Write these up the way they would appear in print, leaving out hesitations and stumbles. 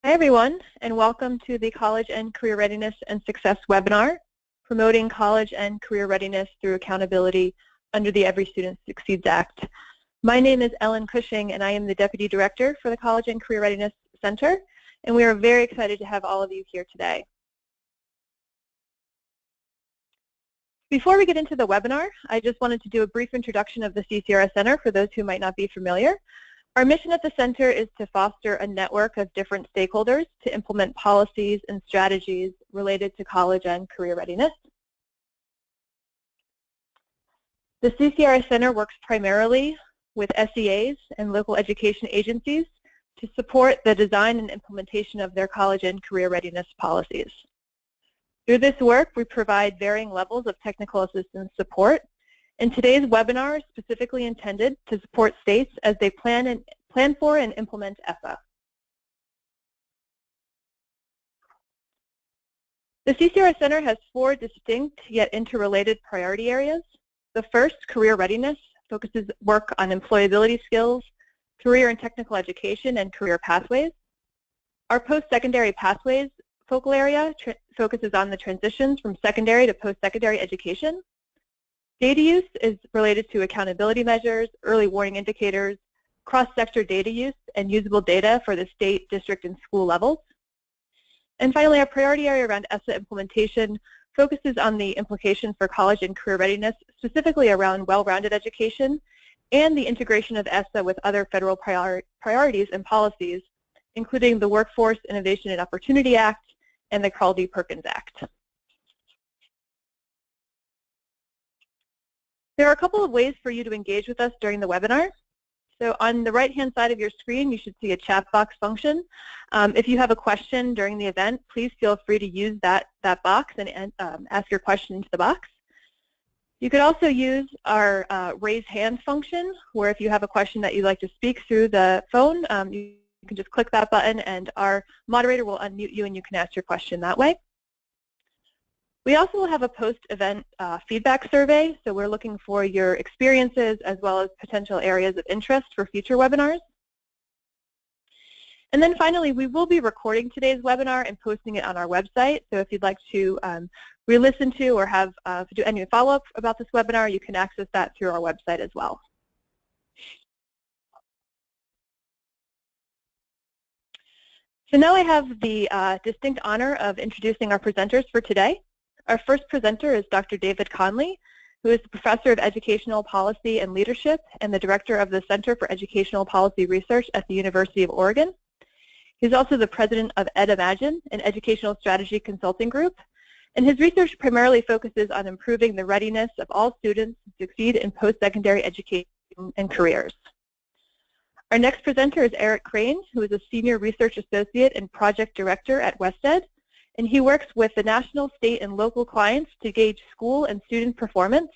Hi everyone, and welcome to the College and Career Readiness and Success webinar, Promoting College and Career Readiness Through Accountability under the Every Student Succeeds Act. My name is Ellen Cushing, and I am the Deputy Director for the College and Career Readiness Center, and we are very excited to have all of you here today. Before we get into the webinar, I just wanted to do a brief introduction of the CCRS Center for those who might not be familiar. Our mission at the center is to foster a network of different stakeholders to implement policies and strategies related to college and career readiness. The CCRS Center works primarily with SEAs and local education agencies to support the design and implementation of their college and career readiness policies. Through this work, we provide varying levels of technical assistance support. And today's webinar is specifically intended to support states as they plan for and implement ESSA. The CCRS Center has 4 distinct yet interrelated priority areas. The first, career readiness, focuses work on employability skills, career and technical education, and career pathways. Our post-secondary pathways focal area focuses on the transitions from secondary to post-secondary education. Data use is related to accountability measures, early warning indicators, cross-sector data use, and usable data for the state, district, and school levels. And finally, our priority area around ESSA implementation focuses on the implications for college and career readiness, specifically around well-rounded education and the integration of ESSA with other federal priorities and policies, including the Workforce Innovation and Opportunity Act and the Carl D. Perkins Act. There are a couple of ways for you to engage with us during the webinar. So on the right-hand side of your screen, you should see a chat box function. If you have a question during the event, please feel free to use that box and ask your question into the box. You could also use our raise hand function, where if you have a question that you'd like to speak through the phone, you can just click that button and our moderator will unmute you and you can ask your question that way. We also have a post-event feedback survey, so we're looking for your experiences as well as potential areas of interest for future webinars. And then finally, we will be recording today's webinar and posting it on our website, so if you'd like to re-listen to or have do any follow-up about this webinar, you can access that through our website as well. So now I have the distinct honor of introducing our presenters for today. Our first presenter is Dr. David Conley, who is the Professor of Educational Policy and Leadership and the Director of the Center for Educational Policy Research at the University of Oregon. He's also the President of EdImagine, an educational strategy consulting group, and his research primarily focuses on improving the readiness of all students to succeed in post-secondary education and careers. Our next presenter is Eric Crane, who is a Senior Research Associate and Project Director at WestEd, and he works with the national, state, and local clients to gauge school and student performance.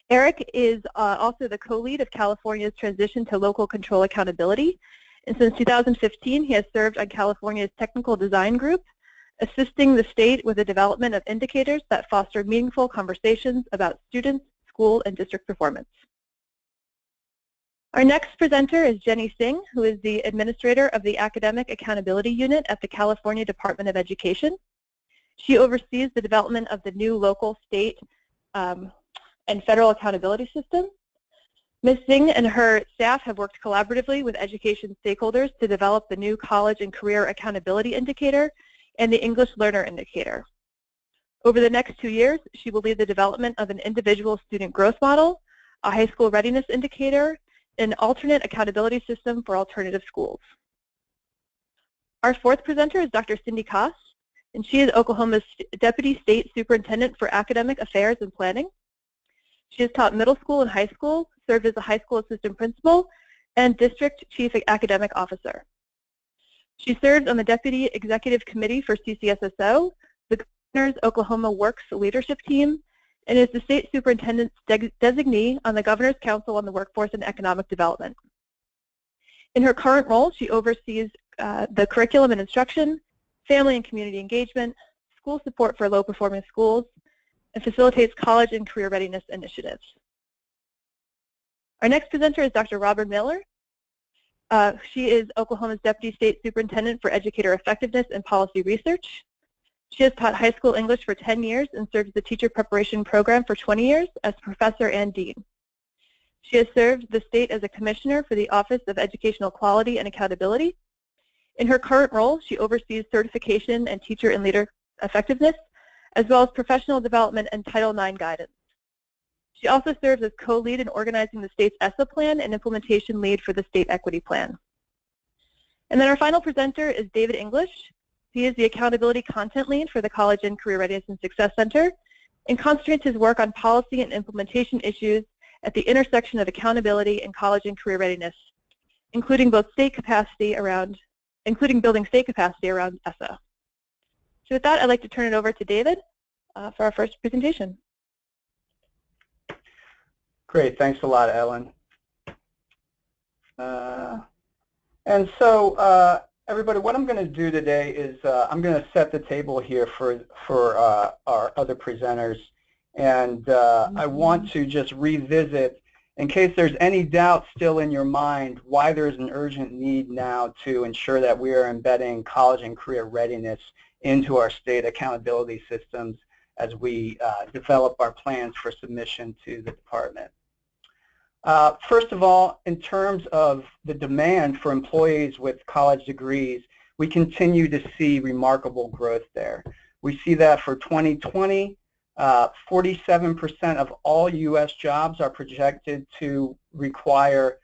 Eric is also the co-lead of California's transition to local control accountability, and since 2015 he has served on California's technical design group, assisting the state with the development of indicators that foster meaningful conversations about students, school, and district performance. Our next presenter is Jenny Singh, who is the Administrator of the Academic Accountability Unit at the California Department of Education. She oversees the development of the new local, state, and federal accountability system. Ms. Singh and her staff have worked collaboratively with education stakeholders to develop the new College and Career Accountability Indicator and the English Learner Indicator. Over the next 2 years, she will lead the development of an individual student growth model, a high school readiness indicator, an alternate accountability system for alternative schools. Our fourth presenter is Dr. Cindy Koss, and she is Oklahoma's Deputy State Superintendent for Academic Affairs and Planning. She has taught middle school and high school, served as a high school assistant principal, and district chief academic officer. She serves on the Deputy Executive Committee for CCSSO, the Governor's Oklahoma Works leadership team, and is the State Superintendent's designee on the Governor's Council on the Workforce and Economic Development. In her current role, she oversees the curriculum and instruction, family and community engagement, school support for low-performing schools, and facilitates college and career readiness initiatives. Our next presenter is Dr. Robert Miller. She is Oklahoma's Deputy State Superintendent for Educator Effectiveness and Policy Research. She has taught high school English for 10 years and served as the teacher preparation program for 20 years as professor and dean. She has served the state as a commissioner for the Office of Educational Quality and Accountability. In her current role, she oversees certification and teacher and leader effectiveness, as well as professional development and Title IX guidance. She also serves as co-lead in organizing the state's ESSA plan and implementation lead for the state equity plan. And then our final presenter is David English. He is the accountability content lead for the College and Career Readiness and Success Center and concentrates his work on policy and implementation issues at the intersection of accountability and college and career readiness, including building state capacity around ESSA. So with that, I'd like to turn it over to David for our first presentation. Great, thanks a lot, Ellen. Everybody, what I'm going to do today is I'm going to set the table here for our other presenters, and I want to just revisit, in case there's any doubt still in your mind, why there's an urgent need now to ensure that we are embedding college and career readiness into our state accountability systems as we develop our plans for submission to the department. First of all, in terms of the demand for employees with college degrees, we continue to see remarkable growth there. We see that for 2020, 47% of all U.S. jobs are projected to require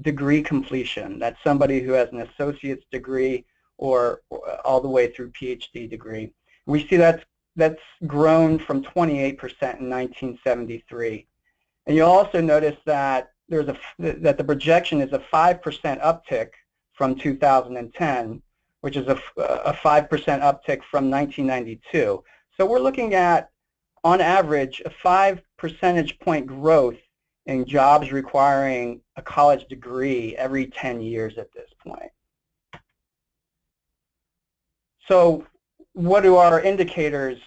degree completion. That's somebody who has an associate's degree or all the way through PhD degree. We see that's grown from 28% in 1973. And you'll also notice that that the projection is a 5% uptick from 2010, which is a 5% uptick from 1992. So we're looking at, on average, a 5 percentage point growth in jobs requiring a college degree every 10 years at this point. So what do our indicators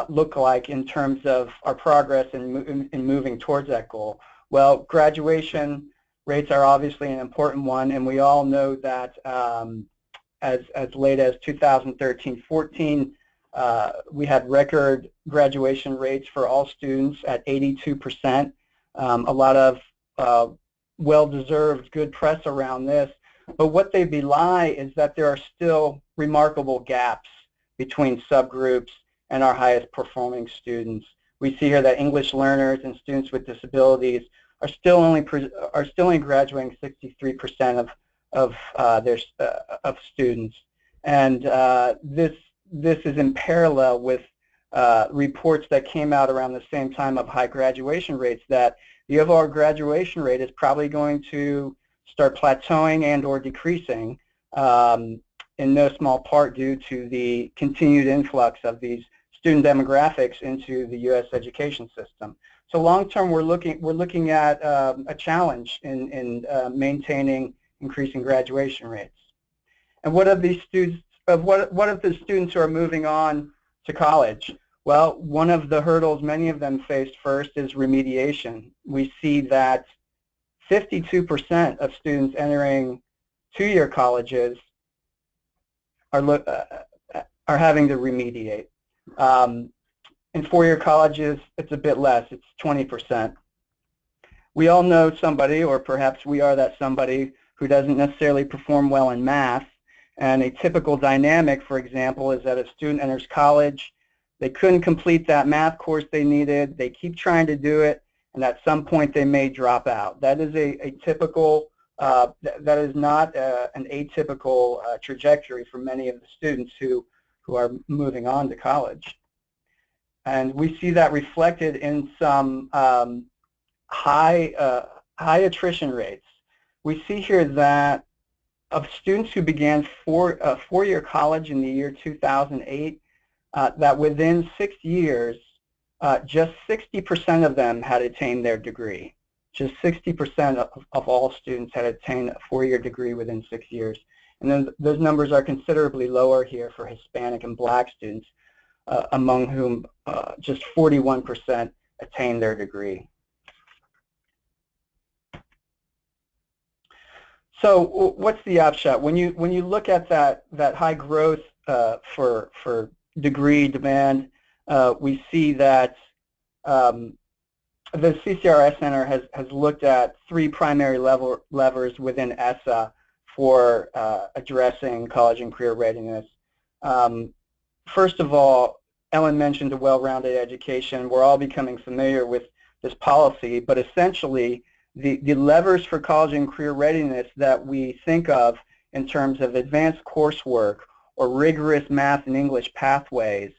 look like in terms of our progress in moving towards that goal? Well, graduation rates are obviously an important one, and we all know that as late as 2013-14, we had record graduation rates for all students at 82%. A lot of well-deserved good press around this, but what they belie is that there are still remarkable gaps between subgroups and our highest performing students. We see here that English learners and students with disabilities are still only graduating 63% of students, and this is in parallel with reports that came out around the same time of high graduation rates, that the overall graduation rate is probably going to start plateauing and or decreasing, in no small part due to the continued influx of these student demographics into the U.S. education system. So long term, we're looking at a challenge in maintaining increasing graduation rates. And what of these students? What of the students who are moving on to college? Well, one of the hurdles many of them faced first is remediation. We see that 52% of students entering two-year colleges are having to remediate. In four-year colleges, it's a bit less. It's 20%. We all know somebody, or perhaps we are that somebody, who doesn't necessarily perform well in math. And a typical dynamic, for example, is that a student enters college, they couldn't complete that math course they needed, they keep trying to do it, and at some point they may drop out. That is a typical, that is not an atypical trajectory for many of the students who are moving on to college. And we see that reflected in some high attrition rates. We see here that of students who began four-year college in the year 2008, that within 6 years, just 60% of them had attained their degree. Just 60% of all students had attained a four-year degree within 6 years. And then those numbers are considerably lower here for Hispanic and Black students, among whom just 41% attained their degree. So what's the upshot? When you look at that high growth for degree demand, we see that the CCRS Center has looked at 3 primary levers within ESSA for addressing college and career readiness. First of all, Ellen mentioned a well-rounded education. We're all becoming familiar with this policy, but essentially the levers for college and career readiness that we think of in terms of advanced coursework or rigorous math and English pathways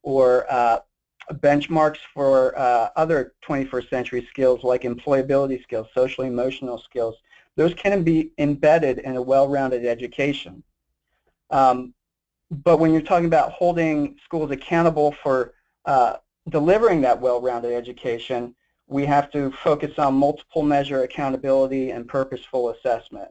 or benchmarks for other 21st century skills like employability skills, social emotional skills, those can be embedded in a well-rounded education. But when you're talking about holding schools accountable for delivering that well-rounded education, we have to focus on multiple measure accountability and purposeful assessment.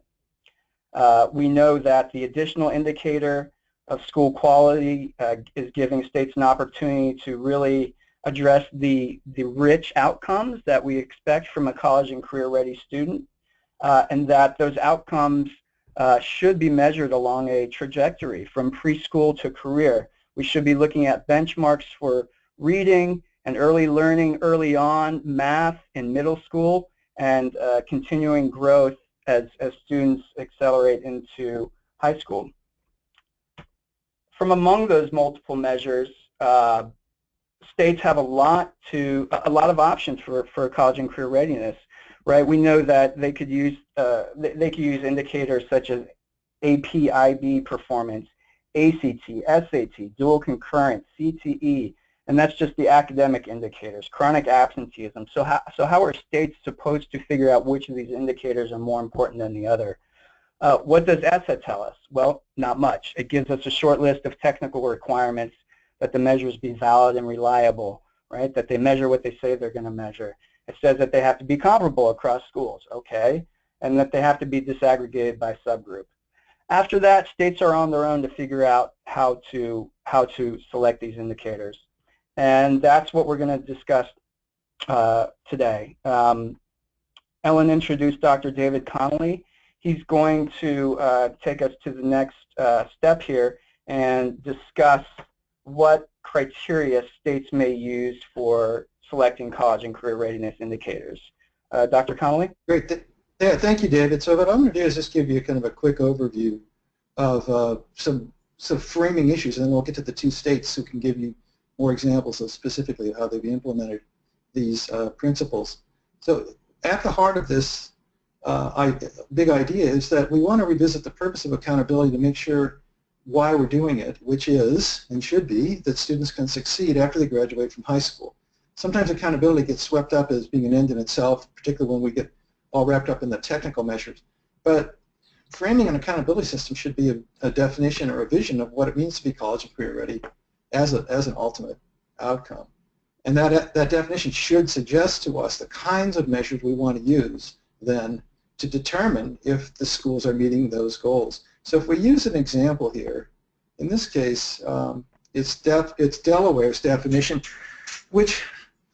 We know that the additional indicator of school quality is giving states an opportunity to really address the rich outcomes that we expect from a college and career ready student, and that those outcomes should be measured along a trajectory from preschool to career. We should be looking at benchmarks for reading and early learning early on, math in middle school, and continuing growth as students accelerate into high school. From among those multiple measures, states have a lot of options for college and career readiness. Right, we know that they could use indicators such as AP IB performance, ACT, SAT, dual concurrent, CTE, and that's just the academic indicators. Chronic absenteeism. So how are states supposed to figure out which of these indicators are more important than the other? What does ESSA tell us? Well, not much. It gives us a short list of technical requirements that the measures be valid and reliable, right? That they measure what they say they're going to measure. It says that they have to be comparable across schools, okay, and that they have to be disaggregated by subgroup. After that, states are on their own to figure out how to select these indicators, and that's what we're going to discuss today. Ellen introduced Dr. David Connolly. He's going to take us to the next step here and discuss what criteria states may use for selecting college and career readiness indicators. Dr. Connolly? Great. Yeah, thank you, David. So what I'm going to do is just give you kind of a quick overview of some framing issues, and then we'll get to the 2 states who can give you more examples of specifically how they've implemented these principles. So at the heart of this big idea is that we want to revisit the purpose of accountability to make sure why we're doing it, which is, and should be, that students can succeed after they graduate from high school. Sometimes accountability gets swept up as being an end in itself, particularly when we get all wrapped up in the technical measures. But framing an accountability system should be a definition or a vision of what it means to be college and career ready as an ultimate outcome. And that definition should suggest to us the kinds of measures we want to use then to determine if the schools are meeting those goals. So if we use an example here, in this case, it's Delaware's definition, which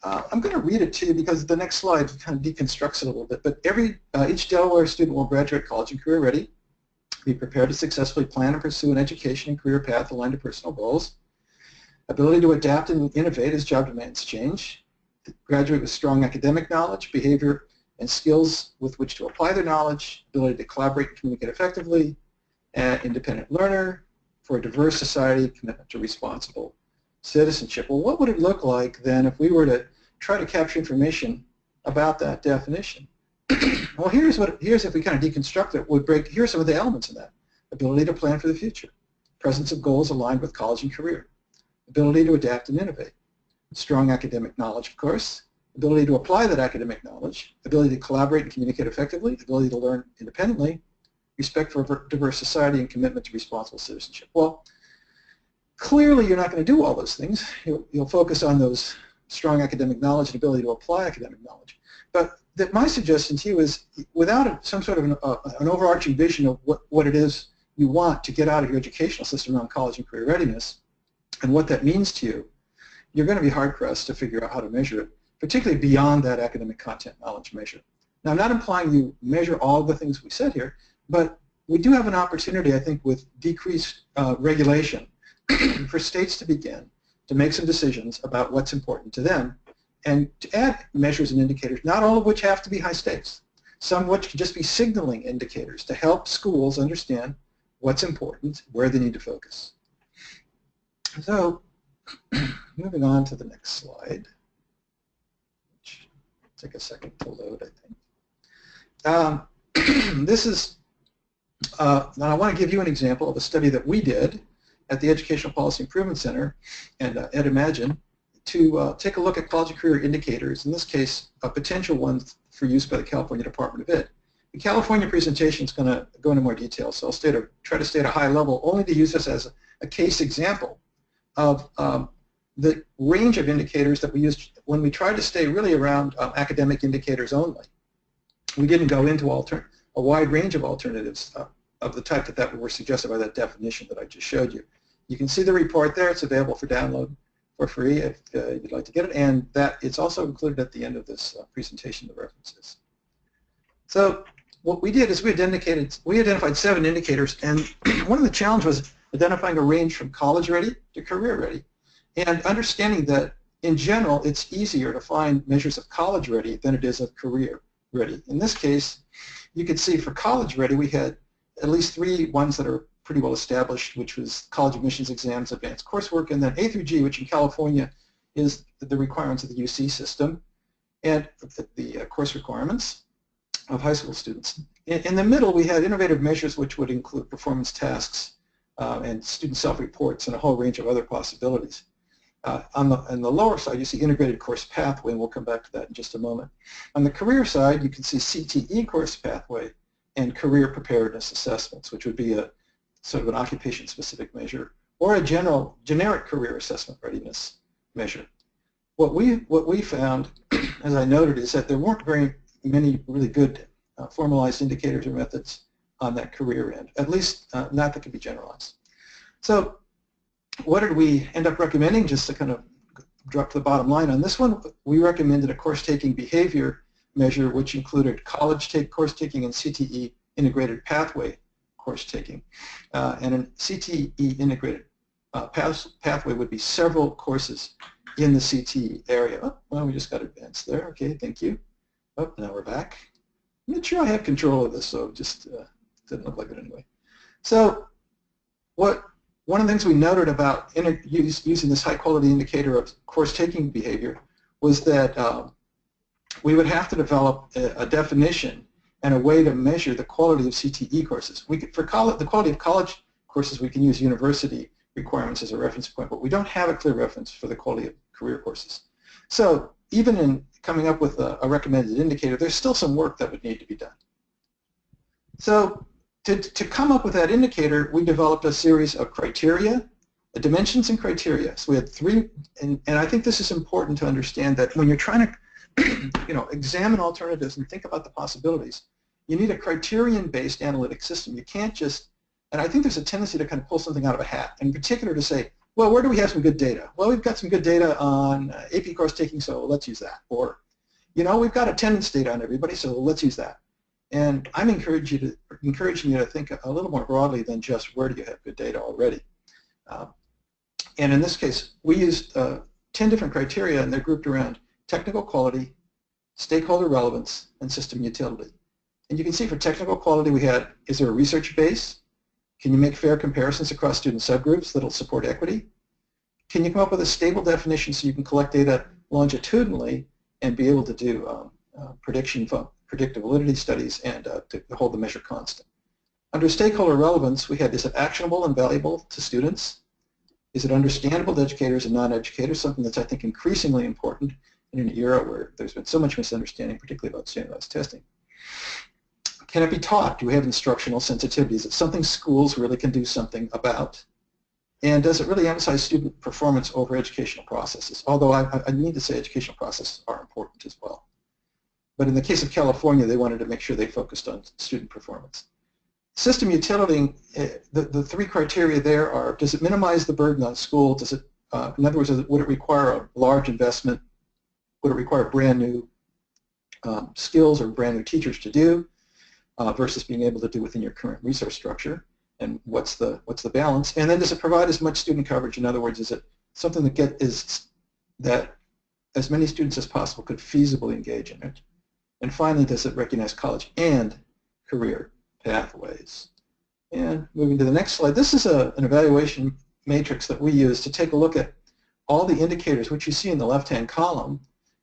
I'm going to read it to you because the next slide kind of deconstructs it a little bit. But each Delaware student will graduate college and career ready, be prepared to successfully plan and pursue an education and career path aligned to personal goals, ability to adapt and innovate as job demands change, graduate with strong academic knowledge, behavior, and skills with which to apply their knowledge, ability to collaborate and communicate effectively, independent learner, for a diverse society, commitment to responsible citizenship. Well, what would it look like then if we were to try to capture information about that definition? Well, here's if we kind of deconstruct it, here's some of the elements in that. Ability to plan for the future, presence of goals aligned with college and career, ability to adapt and innovate, strong academic knowledge, of course, ability to apply that academic knowledge, ability to collaborate and communicate effectively, ability to learn independently, respect for a diverse society, and commitment to responsible citizenship. Well, clearly you're not going to do all those things. You'll focus on those strong academic knowledge and ability to apply academic knowledge. But my suggestion to you is, without some sort of an overarching vision of what it is you want to get out of your educational system around college and career readiness and what that means to you, you're going to be hard-pressed to figure out how to measure it, particularly beyond that academic content knowledge measure. Now, I'm not implying you measure all the things we said here, But we do have an opportunity, I think, with decreased regulation for states to begin to make some decisions about what's important to them and to add measures and indicators, not all of which have to be high stakes. Some of which can just be signaling indicators to help schools understand what's important, where they need to focus. So, moving on to the next slide, which will take a second to load, I think. This is, now I want to give you an example of a study that we did at the Educational Policy Improvement Center and EdImagine to take a look at college and career indicators, in this case, potential ones for use by the California Department of Ed. The California presentation is going to go into more detail, so I'll try to stay at a high level, only to use this as a case example of the range of indicators that we used when we tried to stay really around academic indicators only. We didn't go into a wide range of alternatives of the type that were suggested by that definition that I just showed you. You can see the report there. It's available for download for free if you'd like to get it, and that it's also included at the end of this presentation, the references. So what we did is we identified 7 indicators, and one of the challenges was identifying a range from college ready to career ready, and understanding that in general it's easier to find measures of college ready than it is of career ready. In this case, you can see for college ready we had at least 3 ones that are pretty well established, which was college admissions exams, advanced coursework, and then A through G, which in California is the requirements of the UC system and the course requirements of high school students. In the middle, we had innovative measures which would include performance tasks and student self-reports and a whole range of other possibilities. On the lower side, you see integrated course pathway, and we'll come back to that in just a moment. On the career side, you can see CTE course pathway and career preparedness assessments, which would be a sort of an occupation-specific measure, or a generic career assessment readiness measure. What we found, as I noted, is that there weren't very many really good formalized indicators or methods on that career end, at least not that could be generalized. So what did we end up recommending, just to kind of drop to the bottom line on this one? We recommended a course-taking behavior measure which included college course taking and CTE integrated pathway course taking. And a CTE integrated pathway would be several courses in the CTE area. Oh, well, we just got advanced there. Okay, thank you. Oh, now we're back. I'm not sure I have control of this, so just didn't look like it anyway. So one of the things we noted about using this high-quality indicator of course-taking behavior was that we would have to develop a definition and a way to measure the quality of CTE courses. For the quality of college courses, we can use university requirements as a reference point, but we don't have a clear reference for the quality of career courses. So even in coming up with a recommended indicator, there's still some work that would need to be done. So to come up with that indicator, we developed a series of criteria, dimensions and criteria. So we had 3, and I think this is important to understand that when you're trying to examine alternatives and think about the possibilities, you need a criterion-based analytic system. You can't just, and I think there's a tendency to kind of pull something out of a hat, in particular to say, well, where do we have some good data? Well, we've got some good data on AP course taking, so let's use that. Or, we've got attendance data on everybody, so let's use that. And I'm encouraging you to think a little more broadly than just where do you have good data already. And in this case, we used 10 different criteria, and they're grouped around technical quality, stakeholder relevance, and system utility. And you can see for technical quality we had, is there a research base? Can you make fair comparisons across student subgroups that will support equity? Can you come up with a stable definition so you can collect data longitudinally and be able to do predictive validity studies and to hold the measure constant? Under stakeholder relevance, we had, is it actionable and valuable to students? Is it understandable to educators and non-educators, something that's, I think, increasingly important in an era where there's been so much misunderstanding, particularly about standardized testing? Can it be taught? Do we have instructional sensitivities? Is it something schools really can do something about? And does it really emphasize student performance over educational processes? Although I need to say educational processes are important as well. But in the case of California, they wanted to make sure they focused on student performance. System utility, the 3 criteria there are, does it minimize the burden on school? Does it, in other words, would it require a large investment? Would it require brand new skills or brand new teachers to do? versus being able to do within your current resource structure, and what's the balance? And then does it provide as much student coverage? In other words, is it something that as many students as possible could feasibly engage in it? And finally, does it recognize college and career pathways? And moving to the next slide, this is an evaluation matrix that we use to take a look at all the indicators which you see in the left-hand column: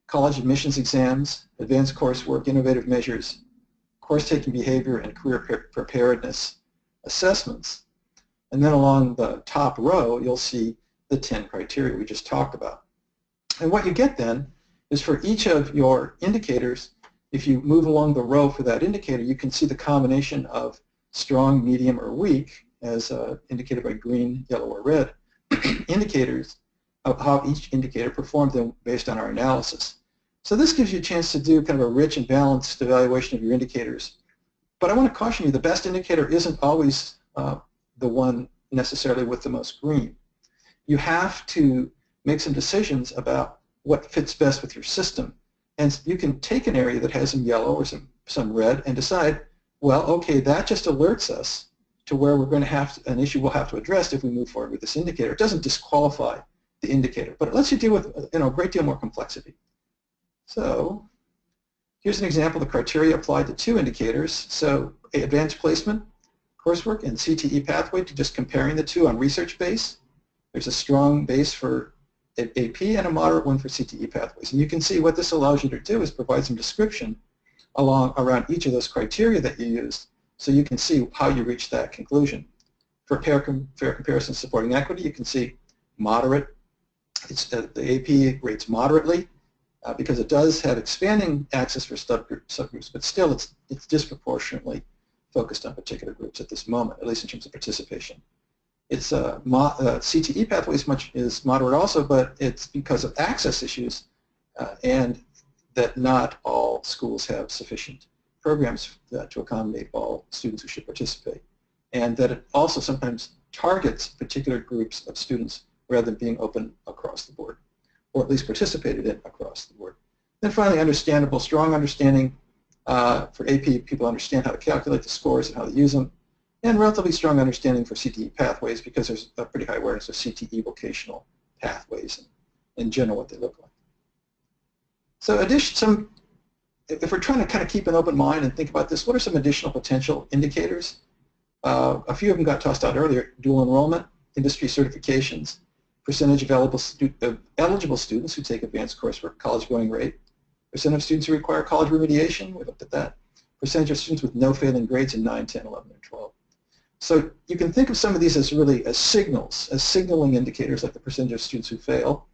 college admissions exams, advanced coursework, innovative measures, course-taking behavior, and career preparedness assessments. And then along the top row, you'll see the 10 criteria we just talked about. And what you get then is for each of your indicators, if you move along the row for that indicator, you can see the combination of strong, medium, or weak, as indicated by green, yellow, or red, indicators of how each indicator performed them based on our analysis. So this gives you a chance to do kind of a rich and balanced evaluation of your indicators. But I want to caution you, the best indicator isn't always the one necessarily with the most green. You have to make some decisions about what fits best with your system. And you can take an area that has some yellow or some red and decide, well, okay, that just alerts us to where we're going to have an issue we'll have to address if we move forward with this indicator. It doesn't disqualify the indicator, but it lets you deal with a great deal more complexity. So here's an example of the criteria applied to 2 indicators. So advanced placement coursework and CTE pathway, to just comparing the 2 on research base. There's a strong base for AP and a moderate one for CTE pathways. And you can see what this allows you to do is provide some description around each of those criteria that you used, so you can see how you reach that conclusion. For fair comparison supporting equity, you can see moderate. The AP rates moderately because it does have expanding access for subgroups, but still it's disproportionately focused on particular groups at this moment, at least in terms of participation. It's CTE pathway is moderate also, but it's because of access issues and that not all schools have sufficient programs to accommodate all students who should participate, and that it also sometimes targets particular groups of students rather than being open across the board, or at least participated in across the board. Then finally, understandable, strong understanding. For AP, people understand how to calculate the scores and how to use them, and relatively strong understanding for CTE pathways because there's a pretty high awareness of CTE vocational pathways and in general what they look like. So if we're trying to kind of keep an open mind and think about this, what are some additional potential indicators? A few of them got tossed out earlier: dual enrollment, industry certifications, percentage of eligible students who take advanced coursework, college going rate, percent of students who require college remediation, we looked at that, percentage of students with no failing grades in 9, 10, 11, or 12. So you can think of some of these as really as signals, as signaling indicators like the percentage of students who fail,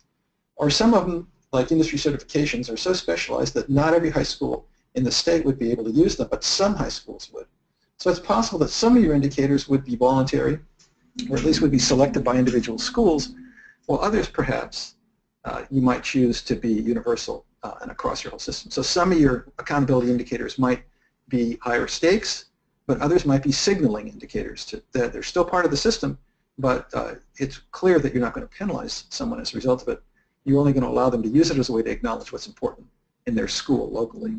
or some of them, like industry certifications, are so specialized that not every high school in the state would be able to use them, but some high schools would. So it's possible that some of your indicators would be voluntary, or at least would be selected by individual schools, while others perhaps you might choose to be universal and across your whole system. So some of your accountability indicators might be higher stakes, but others might be signaling indicators that they're still part of the system, but it's clear that you're not going to penalize someone as a result of it. You're only going to allow them to use it as a way to acknowledge what's important in their school locally.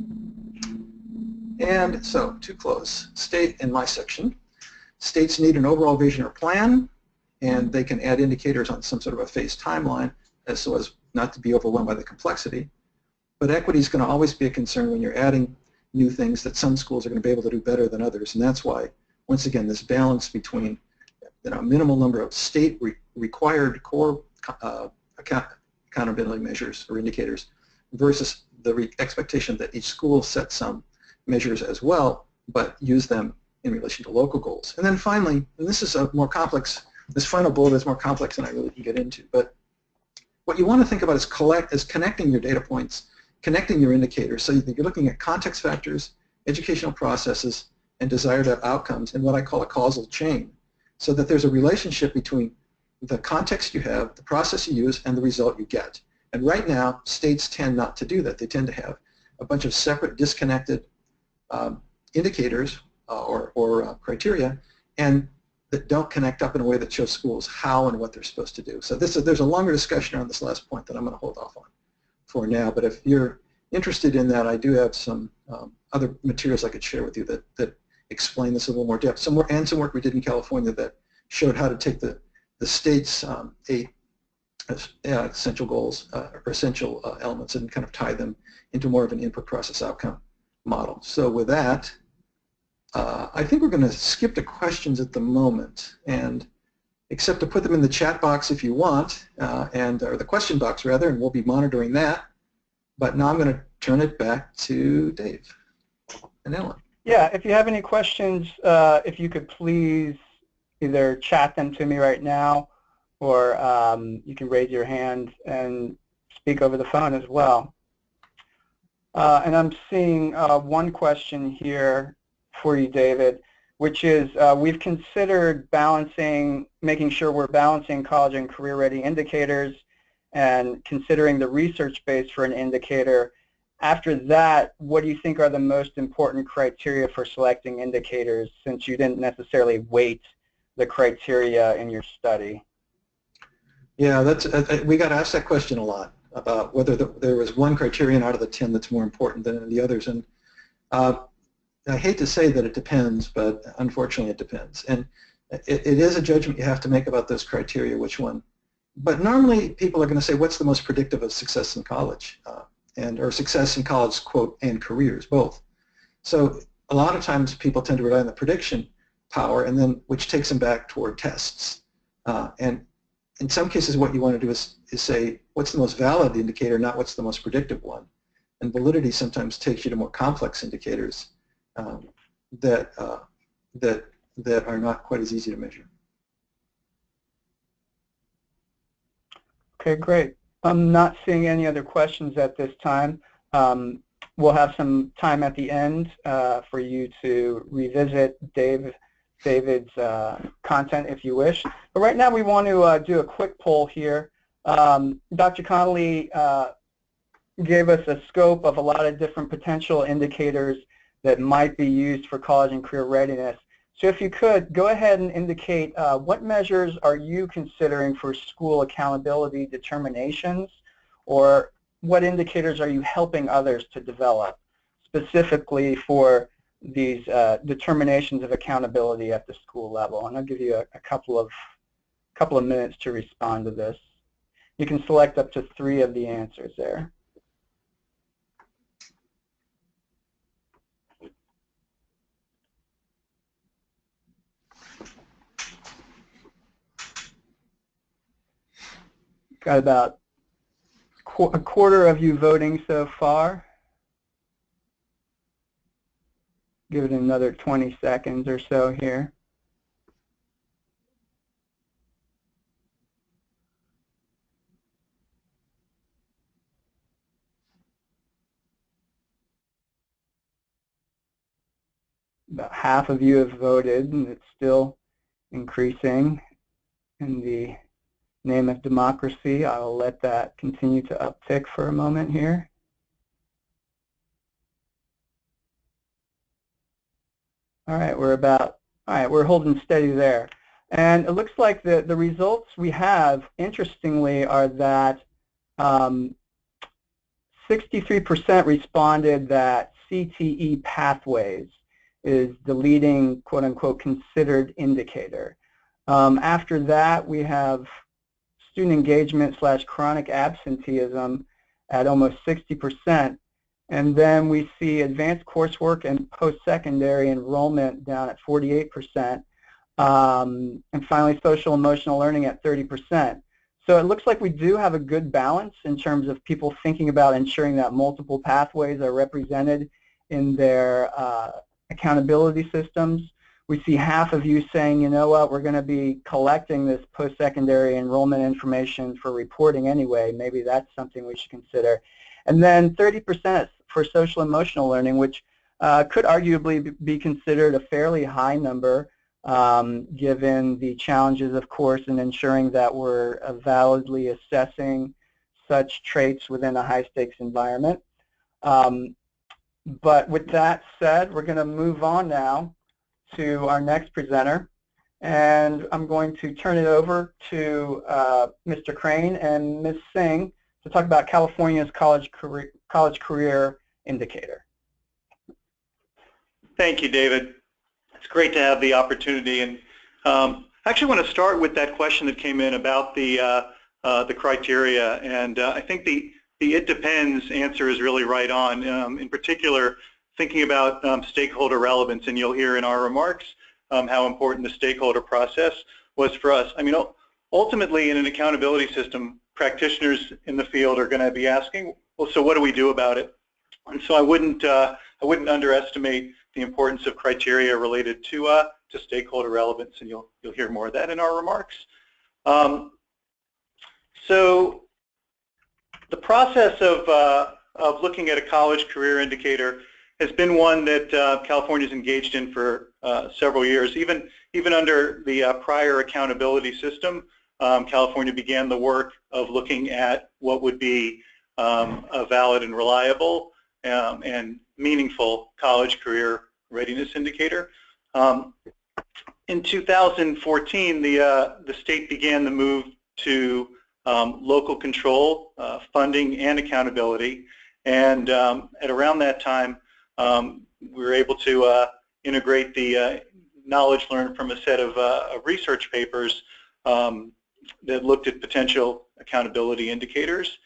And so, to close, state in my section, states need an overall vision or plan, and they can add indicators on some sort of a phased timeline so as not to be overwhelmed by the complexity. But equity is going to always be a concern when you're adding new things that some schools are going to be able to do better than others, and that's why, once again, this balance between a minimal number of state required core accountability measures or indicators versus the expectation that each school set some measures as well, but use them in relation to local goals. And then finally, and this is a more complex, this final bullet is more complex than I really can get into, but what you want to think about is connecting your data points, connecting your indicators, so you're looking at context factors, educational processes, and desired outcomes in what I call a causal chain, so that there's a relationship between the context you have, the process you use, and the result you get. And right now, states tend not to do that. They tend to have a bunch of separate, disconnected indicators or criteria, and that don't connect up in a way that shows schools how and what they're supposed to do. So there's a longer discussion around this last point that I'm going to hold off on for now. But if you're interested in that, I do have some other materials I could share with you that explain this in a little more depth. Some work we did in California that showed how to take the state's 8 essential goals or essential elements and kind of tie them into more of an input process outcome model. So with that, I think we're going to skip the questions at the moment, and except to put them in the chat box if you want, or the question box rather, and we'll be monitoring that. But now I'm going to turn it back to Dave and Ellen. Yeah, if you have any questions, if you could please either chat them to me right now, or you can raise your hand and speak over the phone as well. And I'm seeing one question here for you, David, which is we've considered making sure we're balancing college and career-ready indicators and considering the research base for an indicator. After that, what do you think are the most important criteria for selecting indicators, since you didn't necessarily weight the criteria in your study? Yeah, we got asked that question a lot about whether there was one criterion out of the 10 that's more important than the others. And I hate to say that it depends, but unfortunately it depends. And it is a judgment you have to make about those criteria, which one. But normally people are going to say, what's the most predictive of success in college? Or success in college, quote, and careers, both. So a lot of times people tend to rely on the prediction power, and then which takes them back toward tests. And in some cases what you want to do is say, what's the most valid indicator, not what's the most predictive one. And validity sometimes takes you to more complex indicators that are not quite as easy to measure. Okay, great. I'm not seeing any other questions at this time. We'll have some time at the end for you to revisit David's content if you wish. But right now we want to do a quick poll here. Dr. Connolly gave us a scope of a lot of different potential indicators that might be used for college and career readiness. So if you could, go ahead and indicate what measures are you considering for school accountability determinations, or what indicators are you helping others to develop specifically for these determinations of accountability at the school level? And I'll give you a couple of minutes to respond to this. You can select up to 3 of the answers there. Got about a quarter of you voting so far. Give it another 20 seconds or so here. About half of you have voted, and it's still increasing in the name of democracy. I'll let that continue to uptick for a moment here. All right, we're holding steady there. And it looks like the results we have, interestingly, are that 63% responded that CTE pathways is the leading, quote-unquote, considered indicator. After that, we have student engagement / chronic absenteeism at almost 60%. And then we see advanced coursework and post-secondary enrollment down at 48%. And finally, social emotional learning at 30%. So it looks like we do have a good balance in terms of people thinking about ensuring that multiple pathways are represented in their accountability systems. We see half of you saying, you know what, we're going to be collecting this post-secondary enrollment information for reporting anyway. Maybe that's something we should consider. And then 30% for social emotional learning, which could arguably be considered a fairly high number given the challenges, of course, in ensuring that we're validly assessing such traits within a high-stakes environment. But with that said, we're going to move on now to our next presenter, and I'm going to turn it over to Mr. Crane and Ms. Singh to talk about California's college career indicator. Thank you, David. It's great to have the opportunity, and I actually want to start with that question that came in about the criteria, and I think the "it depends" answer is really right on. In particular, thinking about stakeholder relevance, and you'll hear in our remarks how important the stakeholder process was for us. I mean, ultimately, in an accountability system, practitioners in the field are going to be asking, well, so what do we do about it? And so I wouldn't underestimate the importance of criteria related to stakeholder relevance, and you'll hear more of that in our remarks. So the process of looking at a college career indicator has been one that California's engaged in for several years. Even under the prior accountability system, California began the work of looking at what would be a valid and reliable and meaningful college career readiness indicator. In 2014, the state began the move to local control, funding, and accountability. And at around that time, we were able to integrate the knowledge learned from a set of research papers that looked at potential accountability indicators.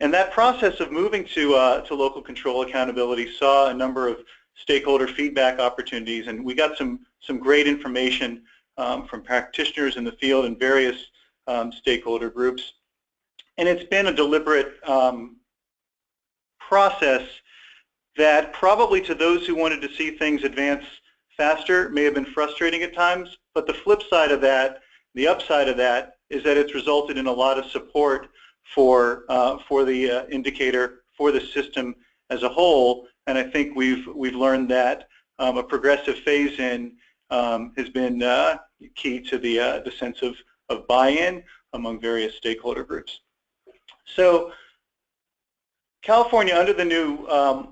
And that process of moving to local control accountability saw a number of stakeholder feedback opportunities, and we got some great information from practitioners in the field and various stakeholder groups. And it's been a deliberate process that probably to those who wanted to see things advance faster may have been frustrating at times, but the flip side of that, the upside of that, is that it's resulted in a lot of support for the indicator, for the system as a whole. And I think we've learned that a progressive phase-in has been key to the sense of buy-in among various stakeholder groups. So California, under the new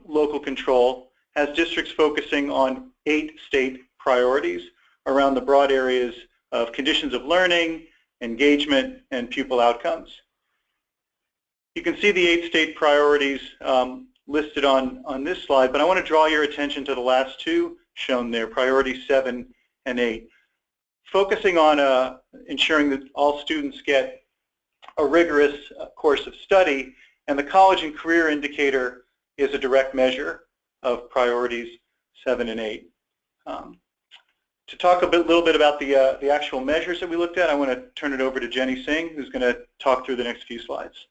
local control, has districts focusing on 8 state priorities around the broad areas of conditions of learning, engagement, and pupil outcomes. You can see the 8 state priorities listed on this slide, but I want to draw your attention to the last 2 shown there, priorities 7 and 8. Focusing on ensuring that all students get a rigorous course of study, and the college and career indicator is a direct measure of priorities 7 and 8. To talk a little bit about the actual measures that we looked at, I want to turn it over to Jenny Singh, who's going to talk through the next few slides.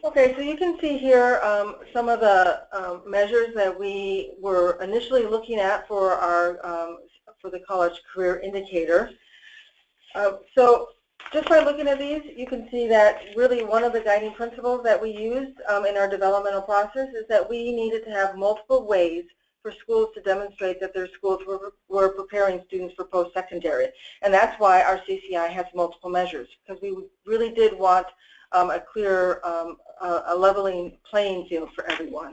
Okay, so you can see here some of the measures that we were initially looking at for our for the college career indicator. So just by looking at these, you can see that really one of the guiding principles that we used in our developmental process is that we needed to have multiple ways for schools to demonstrate that their schools were preparing students for post-secondary. And that's why our CCI has multiple measures, because we really did want a clear, a leveling playing field for everyone.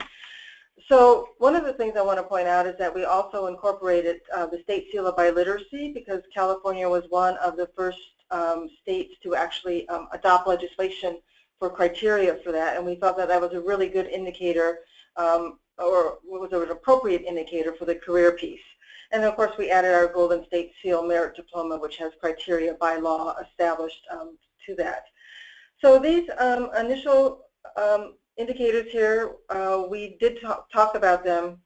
So one of the things I want to point out is that we also incorporated the state seal of biliteracy, because California was one of the first states to actually adopt legislation for criteria for that, and we thought that that was a really good indicator, or was an appropriate indicator for the career piece. And of course, we added our Golden State Seal Merit Diploma, which has criteria by law established to that. So these initial indicators here, we did talk about them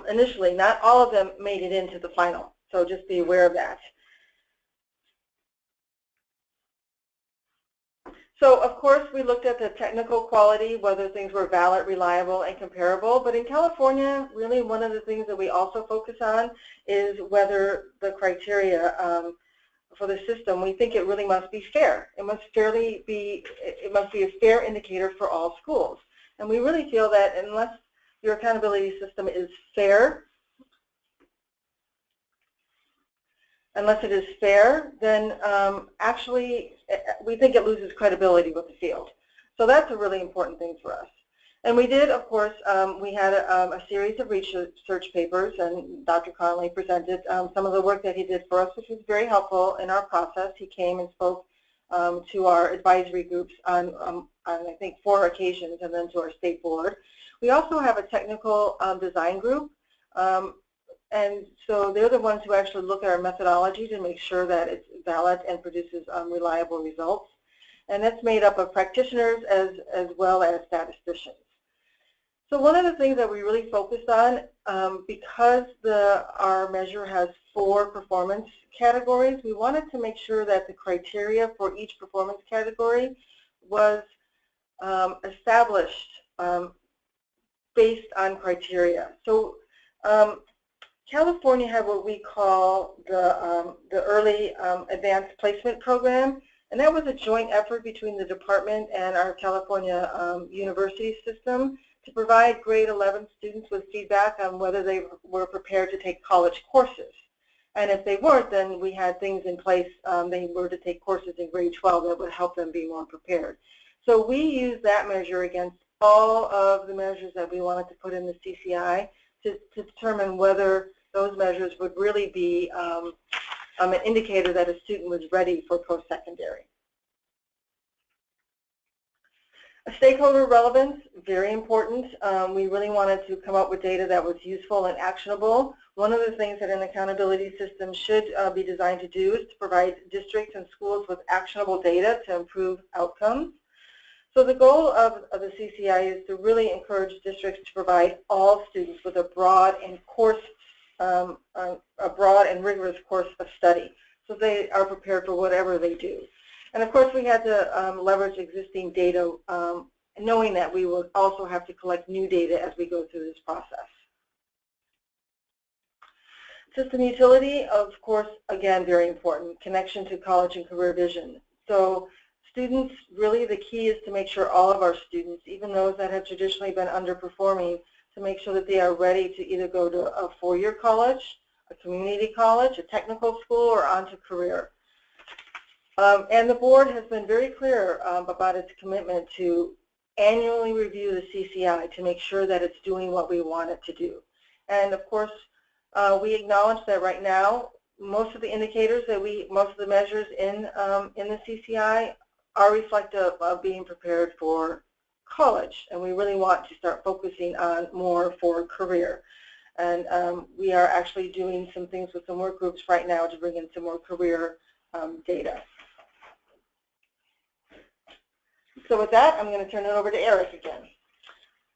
initially. Not all of them made it into the final, so just be aware of that. So of course, we looked at the technical quality, whether things were valid, reliable, and comparable. But in California, really one of the things that we also focus on is whether the criteria for the system, we think it really must be fair. It must be a fair indicator for all schools. And we really feel that unless your accountability system is fair, then actually we think it loses credibility with the field. So that's a really important thing for us. And we did, of course, we had a series of research papers, and Dr. Connolly presented some of the work that he did for us, which was very helpful in our process. He came and spoke to our advisory groups on I think 4 occasions, and then to our state board. We also have a technical design group And so they're the ones who actually look at our methodology to make sure that it's valid and produces reliable results. And that's made up of practitioners as well as statisticians. So one of the things that we really focused on, because our measure has 4 performance categories, we wanted to make sure that the criteria for each performance category was established based on criteria. So California had what we call the Early Advanced Placement Program, and that was a joint effort between the department and our California university system to provide grade 11 students with feedback on whether they were prepared to take college courses. And if they weren't, then we had things in place. They were to take courses in grade 12 that would help them be more prepared. So we used that measure against all of the measures that we wanted to put in the CCI to determine whether those measures would really be an indicator that a student was ready for post-secondary. Stakeholder relevance, very important. We really wanted to come up with data that was useful and actionable. One of the things that an accountability system should be designed to do is to provide districts and schools with actionable data to improve outcomes. So the goal of the CCI is to really encourage districts to provide all students with a broad and rigorous course of study, so they are prepared for whatever they do. And of course, we had to leverage existing data, knowing that we would also have to collect new data as we go through this process. System utility, of course, again, very important. Connection to college and career vision. So students, really the key is to make sure all of our students, even those that have traditionally been underperforming, to make sure that they are ready to either go to a 4-year college, a community college, a technical school, or onto career. And the board has been very clear about its commitment to annually review the CCI to make sure that it's doing what we want it to do. And of course, we acknowledge that right now, most of the indicators that most of the measures in the CCI are reflective of being prepared for college, and we really want to start focusing on more for career. And we are actually doing some things with some work groups right now to bring in some more career data. So with that, I'm going to turn it over to Eric again.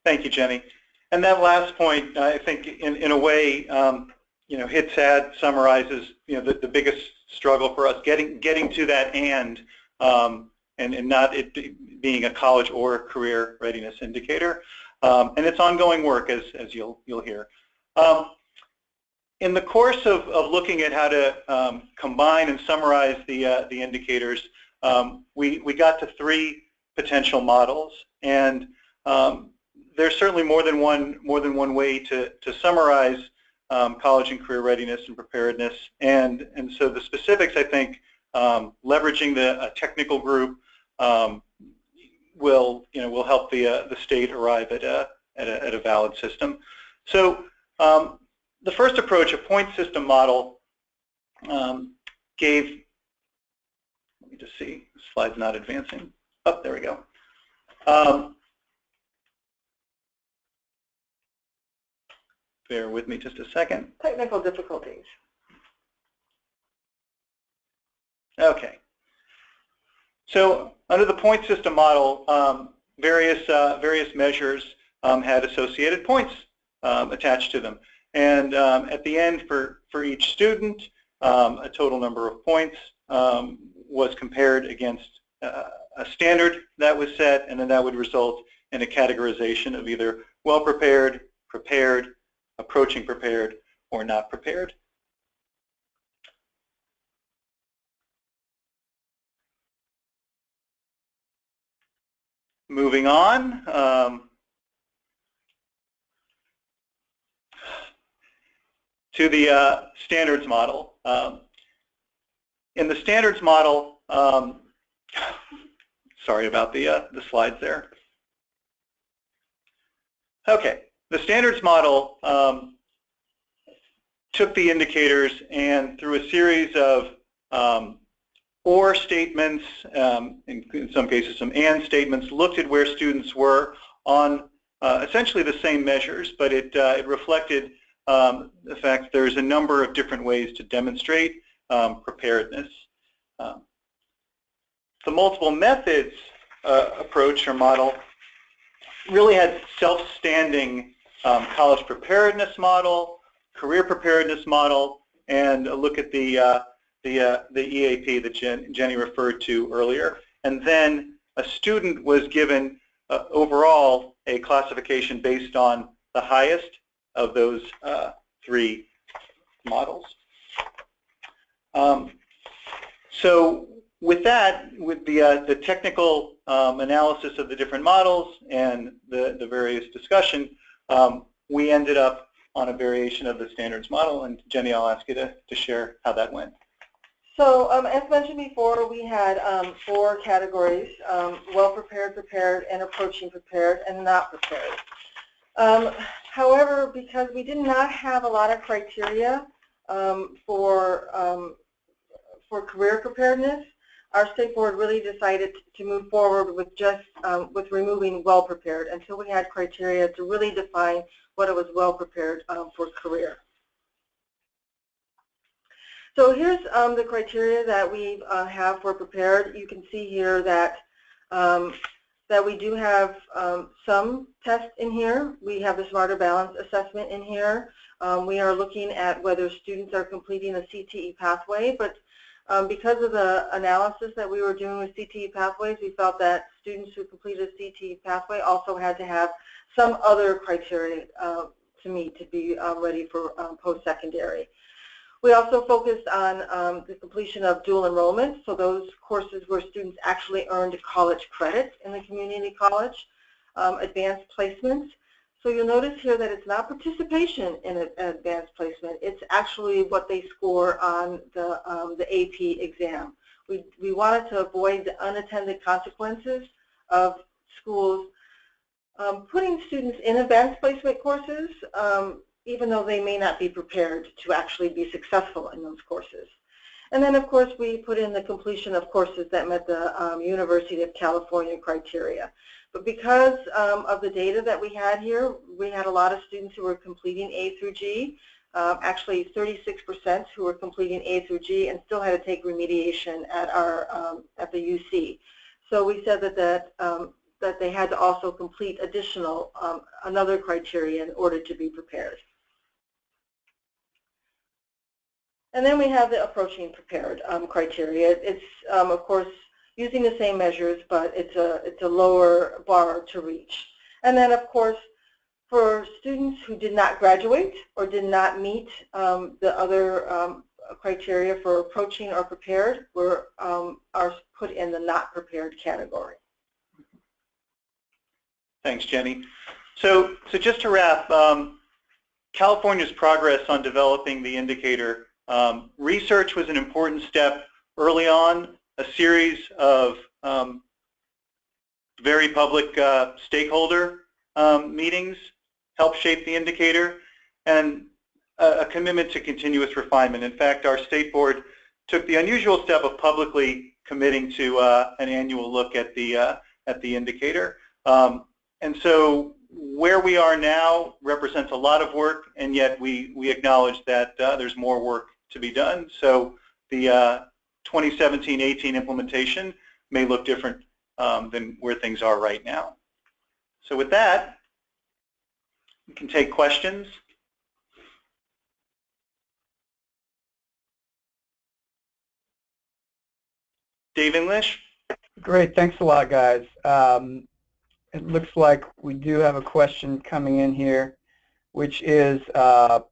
Thank you, Jenny. And that last point, I think, in a way, HITSAD summarizes, the biggest struggle for us, getting to that and not it being a college or a career readiness indicator. And it's ongoing work, as you'll hear. In the course of looking at how to combine and summarize the indicators, we got to 3 potential models, and there's certainly more than one way to summarize college and career readiness and preparedness. And so the specifics, I think, leveraging the technical group will help the state arrive at a valid system. So the first approach, a point system model, gave. Let me just see. The slide's not advancing. Oh, there we go. Bear with me just a second. Technical difficulties. Okay. So under the point system model, various measures had associated points attached to them. And at the end, for each student, a total number of points was compared against a standard that was set, and then that would result in a categorization of either well-prepared, prepared, approaching prepared, or not prepared. Moving on, to the standards model. In the standards model, sorry about the slides there. Okay, the standards model took the indicators and through a series of or statements, in some cases some and statements, looked at where students were on essentially the same measures, but it reflected the fact that there's a number of different ways to demonstrate preparedness. The multiple methods approach or model really had self-standing college preparedness model, career preparedness model, and a look at the EAP that Jenny referred to earlier. And then a student was given overall a classification based on the highest of those three models. So with that, with the technical analysis of the different models and the various discussion, we ended up on a variation of the standards model. And Jenny, I'll ask you to share how that went. So as mentioned before, we had 4 categories: well-prepared, prepared, and approaching prepared, and not prepared. However, because we did not have a lot of criteria for career preparedness, our state board really decided to move forward with just with removing well-prepared until we had criteria to really define what it was well-prepared for career. So here's the criteria that we have for prepared. You can see here that that we do have some tests in here. We have the Smarter Balance assessment in here. We are looking at whether students are completing a CTE pathway, but because of the analysis that we were doing with CTE pathways, we felt that students who completed a CTE pathway also had to have some other criteria to meet to be ready for post-secondary. We also focused on the completion of dual enrollment, so those courses where students actually earned college credits in the community college, advanced placements. So you'll notice here that it's not participation in an advanced placement, it's actually what they score on the AP exam. We wanted to avoid the unintended consequences of schools putting students in advanced placement courses, even though they may not be prepared to actually be successful in those courses. And then, of course, we put in the completion of courses that met the University of California criteria. But because of the data that we had here, we had a lot of students who were completing A through G, actually 36% who were completing A through G and still had to take remediation at at the UC. So we said that they had to also complete additional another criteria in order to be prepared. And then we have the approaching prepared criteria. It's of course using the same measures, but it's a lower bar to reach. And then of course for students who did not graduate or did not meet the other criteria for approaching or prepared are put in the not prepared category. Thanks, Jenny. So just to wrap, California's progress on developing the indicator, research was an important step early on. A series of very public stakeholder meetings helped shape the indicator, and a commitment to continuous refinement. In fact, our state board took the unusual step of publicly committing to an annual look at the indicator. And so where we are now represents a lot of work, and yet we acknowledge that there's more work to be done. So the 2017-18 implementation may look different than where things are right now. So with that, we can take questions. Dave English? Great, thanks a lot, guys. It looks like we do have a question coming in here, which is,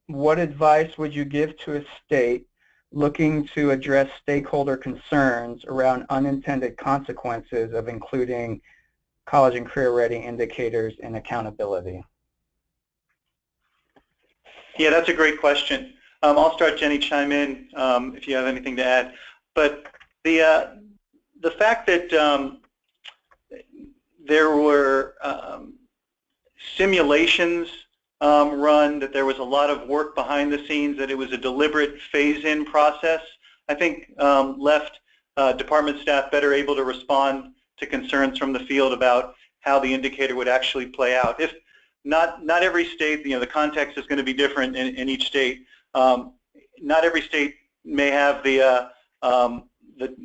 what advice would you give to a state looking to address stakeholder concerns around unintended consequences of including college and career ready indicators in accountability? Yeah, that's a great question. I'll start, Jenny, chime in if you have anything to add. But the fact that there were simulations run, that there was a lot of work behind the scenes, that it was a deliberate phase-in process, I think left department staff better able to respond to concerns from the field about how the indicator would actually play out. not every state, the context is going to be different in each state. Not every state may have the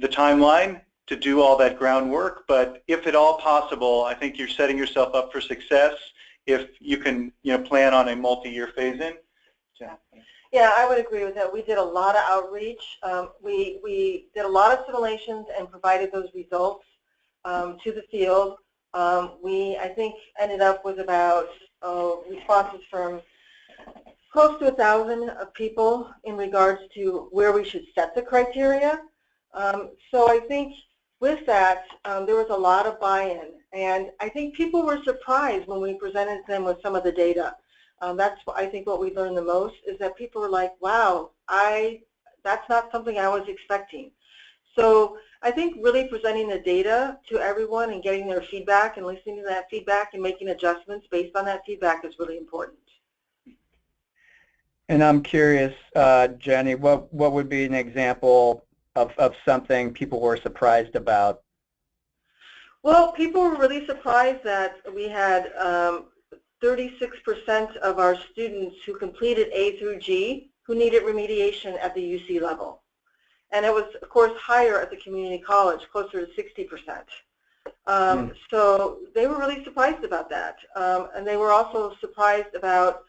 timeline to do all that groundwork, but if at all possible, I think you're setting yourself up for success if you can plan on a multi-year phase-in. Yeah, I would agree with that. We did a lot of outreach. We did a lot of simulations and provided those results to the field. We, I think, ended up with about responses from close to 1,000 people in regards to where we should set the criteria. So I think with that, there was a lot of buy-in, and I think people were surprised when we presented them with some of the data. That's, I think, what we learned the most, is that people were like, wow, that's not something I was expecting. So I think really presenting the data to everyone and getting their feedback and listening to that feedback and making adjustments based on that feedback is really important. And I'm curious, Jenny, what would be an example of something people were surprised about? Well, people were really surprised that we had 36% of our students who completed A through G who needed remediation at the UC level. And it was, of course, higher at the community college, closer to 60%. So they were really surprised about that. And they were also surprised about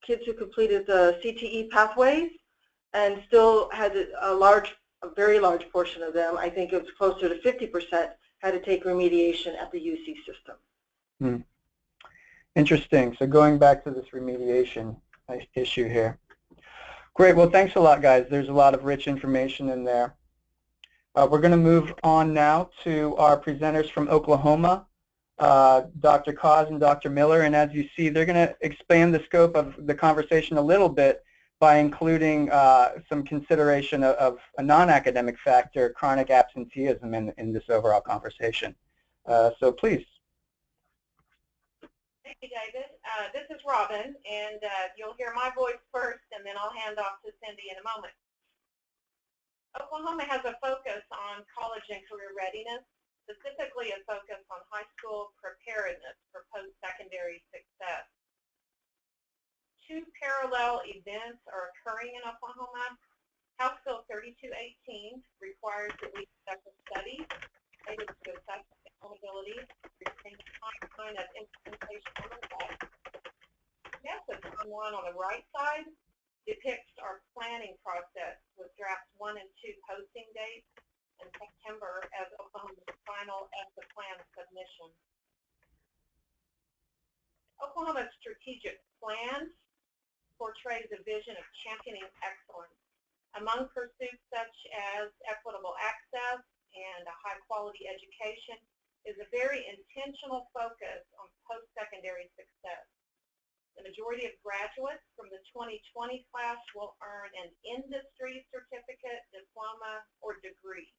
kids who completed the CTE pathways and still had a very large portion of them, I think it was closer to 50%, had to take remediation at the UC system. Interesting. So going back to this remediation issue here. Great. Well, thanks a lot, guys. There's a lot of rich information in there. We're going to move on now to our presenters from Oklahoma, Dr. Cause and Dr. Miller. And as you see, they're going to expand the scope of the conversation a little bit by including some consideration of a non-academic factor, chronic absenteeism, in this overall conversation. So please. Thank you, David. This is Robin, and you'll hear my voice first, and then I'll hand off to Cindy in a moment. Oklahoma has a focus on college and career readiness, specifically a focus on high school preparedness for post-secondary success. Two parallel events are occurring in Oklahoma. House Bill 3218 requires that we conduct a study related to assess accountability, retain the timeline of implementation on the left. Yes, the timeline on the right side depicts our planning process with drafts 1 and 2 posting dates in September as Oklahoma's final ESSA plan submission. Oklahoma's strategic plan portrays a vision of championing excellence. Among pursuits such as equitable access and a high-quality education is a very intentional focus on post-secondary success. The majority of graduates from the 2020 class will earn an industry certificate, diploma, or degree.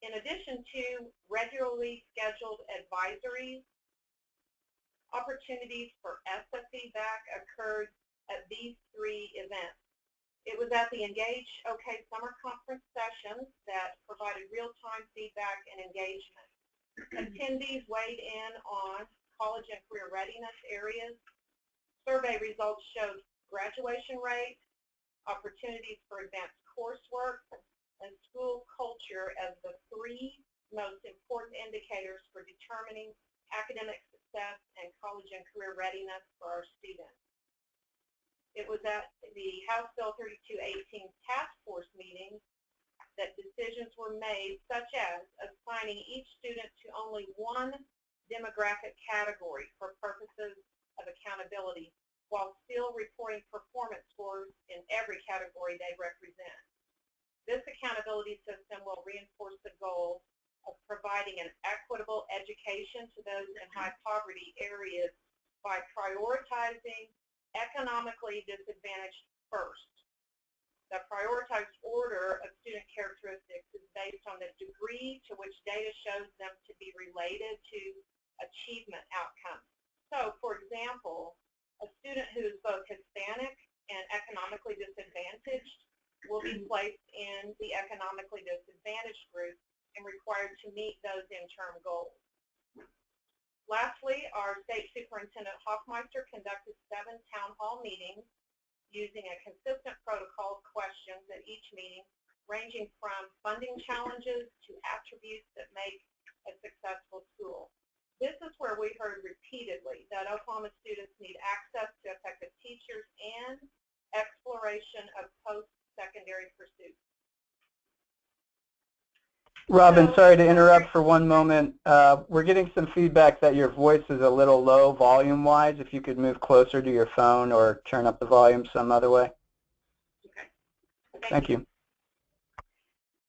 In addition to regularly scheduled advisories, opportunities for ESSA feedback occurred at these 3 events. It was at the Engage OK Summer Conference sessions that provided real-time feedback and engagement. Attendees weighed in on college and career readiness areas. Survey results showed graduation rate, opportunities for advanced coursework, and school culture as the 3 most important indicators for determining academic success and college and career readiness for our students. It was at the House Bill 3218 task force meeting that decisions were made, such as assigning each student to only 1 demographic category for purposes of accountability, while still reporting performance scores in every category they represent. This accountability system will reinforce the goal of providing an equitable education to those in high poverty areas by prioritizing economically disadvantaged first. The prioritized order of student characteristics is based on the degree to which data shows them to be related to achievement outcomes. So, for example, a student who is both Hispanic and economically disadvantaged will be placed in the economically disadvantaged group and required to meet those interim goals. Lastly, our State Superintendent Hoffmeister conducted 7 town hall meetings using a consistent protocol of questions at each meeting, ranging from funding challenges to attributes that make a successful school. This is where we heard repeatedly that Oklahoma students need access to effective teachers and exploration of post-secondary pursuits. Robin, sorry to interrupt for one moment. We're getting some feedback that your voice is a little low volume-wise. If you could move closer to your phone or turn up the volume some other way. Okay. Thank you.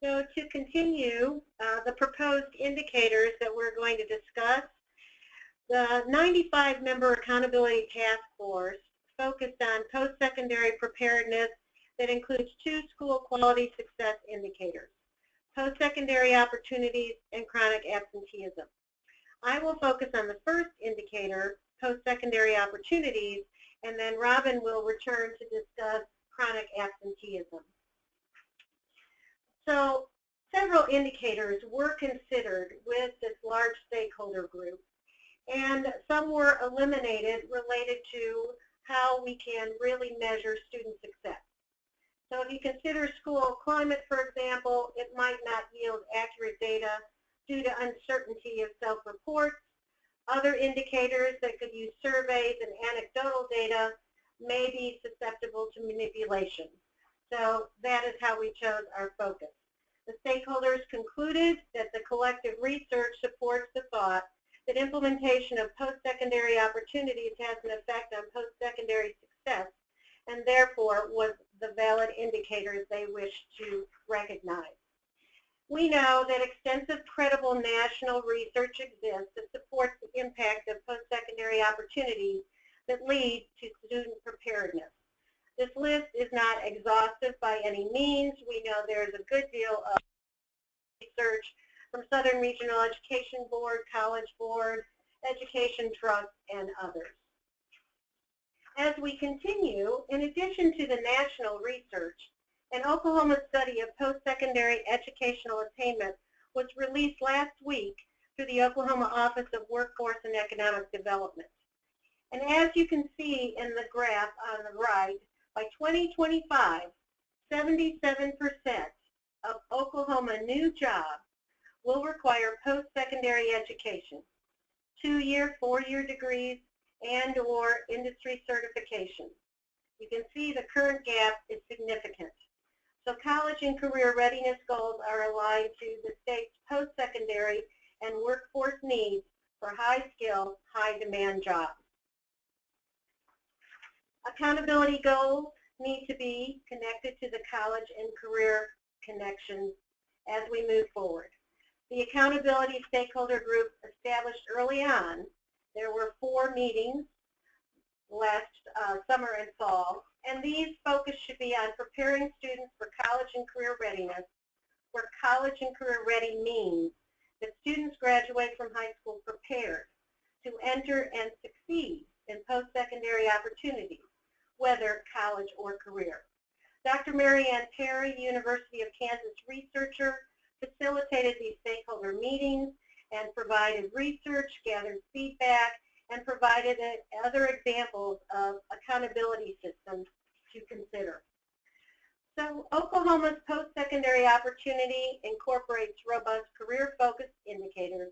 So to continue, the proposed indicators that we're going to discuss, the 95-member accountability task force focused on post-secondary preparedness that includes 2 school quality success indicators: post-secondary opportunities and chronic absenteeism. I will focus on the first indicator, post-secondary opportunities, and then Robin will return to discuss chronic absenteeism. So several indicators were considered with this large stakeholder group, and some were eliminated related to how we can really measure student success. So if you consider school climate, for example, it might not yield accurate data due to uncertainty of self-reports. Other indicators that could use surveys and anecdotal data may be susceptible to manipulation. So that is how we chose our focus. The stakeholders concluded that the collective research supports the thought that implementation of post-secondary opportunities has an effect on post-secondary success, and therefore was the valid indicators they wish to recognize. We know that extensive credible national research exists that supports the impact of post-secondary opportunities that lead to student preparedness. This list is not exhaustive by any means. We know there is a good deal of research from Southern Regional Education Board, College Board, Education Trust, and others. As we continue, in addition to the national research, an Oklahoma study of post-secondary educational attainment was released last week through the Oklahoma Office of Workforce and Economic Development. And as you can see in the graph on the right, by 2025, 77% of Oklahoma new jobs will require post-secondary education, 2-year, 4-year degrees, and or industry certification. You can see the current gap is significant. So college and career readiness goals are aligned to the state's post-secondary and workforce needs for high-skill, high-demand jobs. Accountability goals need to be connected to the college and career connections as we move forward. The accountability stakeholder group established early on, there were 4 meetings last summer and fall, and these focus should be on preparing students for college and career readiness, where college and career ready means that students graduate from high school prepared to enter and succeed in post-secondary opportunities, whether college or career. Dr. Mary Ann Perry, University of Kansas researcher, facilitated these stakeholder meetings and provided research, gathered feedback, and provided other examples of accountability systems to consider. So Oklahoma's post-secondary opportunity incorporates robust career-focused indicators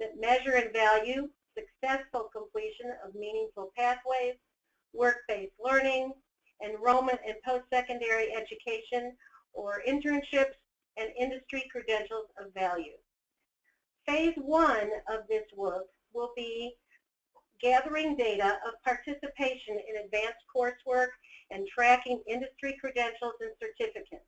that measure and value successful completion of meaningful pathways, work-based learning, enrollment in post-secondary education or internships, and industry credentials of value. Phase 1 of this work will be gathering data of participation in advanced coursework and tracking industry credentials and certificates.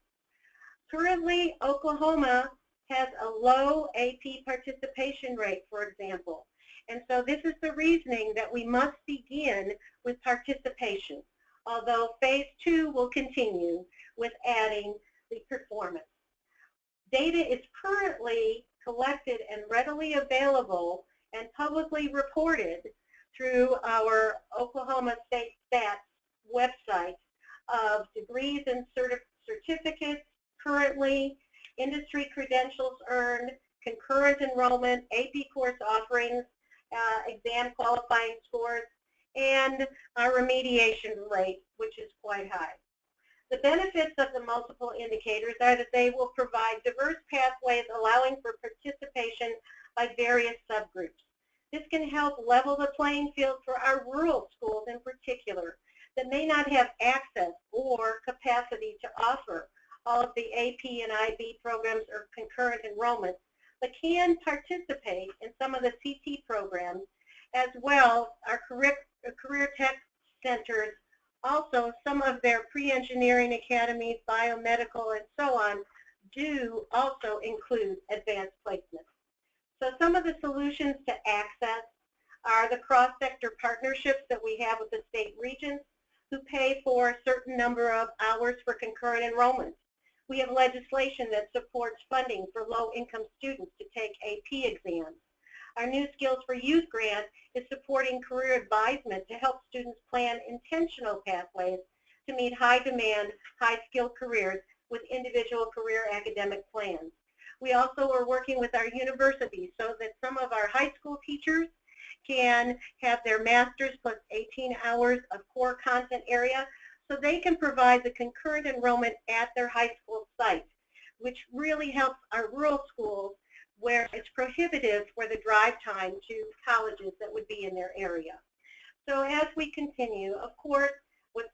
Currently, Oklahoma has a low AP participation rate, for example, and so this is the reasoning that we must begin with participation, although phase 2 will continue with adding the performance. Data is currently collected and readily available and publicly reported through our Oklahoma State Stats website of degrees and certificates currently industry credentials earned, concurrent enrollment, AP course offerings, exam qualifying scores, and our remediation rate, which is quite high. The benefits of the multiple indicators are that they will provide diverse pathways allowing for participation by various subgroups. This can help level the playing field for our rural schools in particular that may not have access or capacity to offer all of the AP and IB programs or concurrent enrollment, but can participate in some of the CT programs as well. Our career tech centers, also some of their pre-engineering academies, biomedical, and so on, do also include advanced placement. So some of the solutions to access are the cross-sector partnerships that we have with the state regions who pay for a certain number of hours for concurrent enrollment. We have legislation that supports funding for low-income students to take AP exams. Our New Skills for Youth grant is supporting career advisement to help students plan intentional pathways to meet high-demand, high-skilled careers with individual career academic plans. We also are working with our universities so that some of our high school teachers can have their master's plus 18 hours of core content area so they can provide the concurrent enrollment at their high school site, which really helps our rural schools where it's prohibitive for the drive time to colleges that would be in their area. So as we continue, of course, what's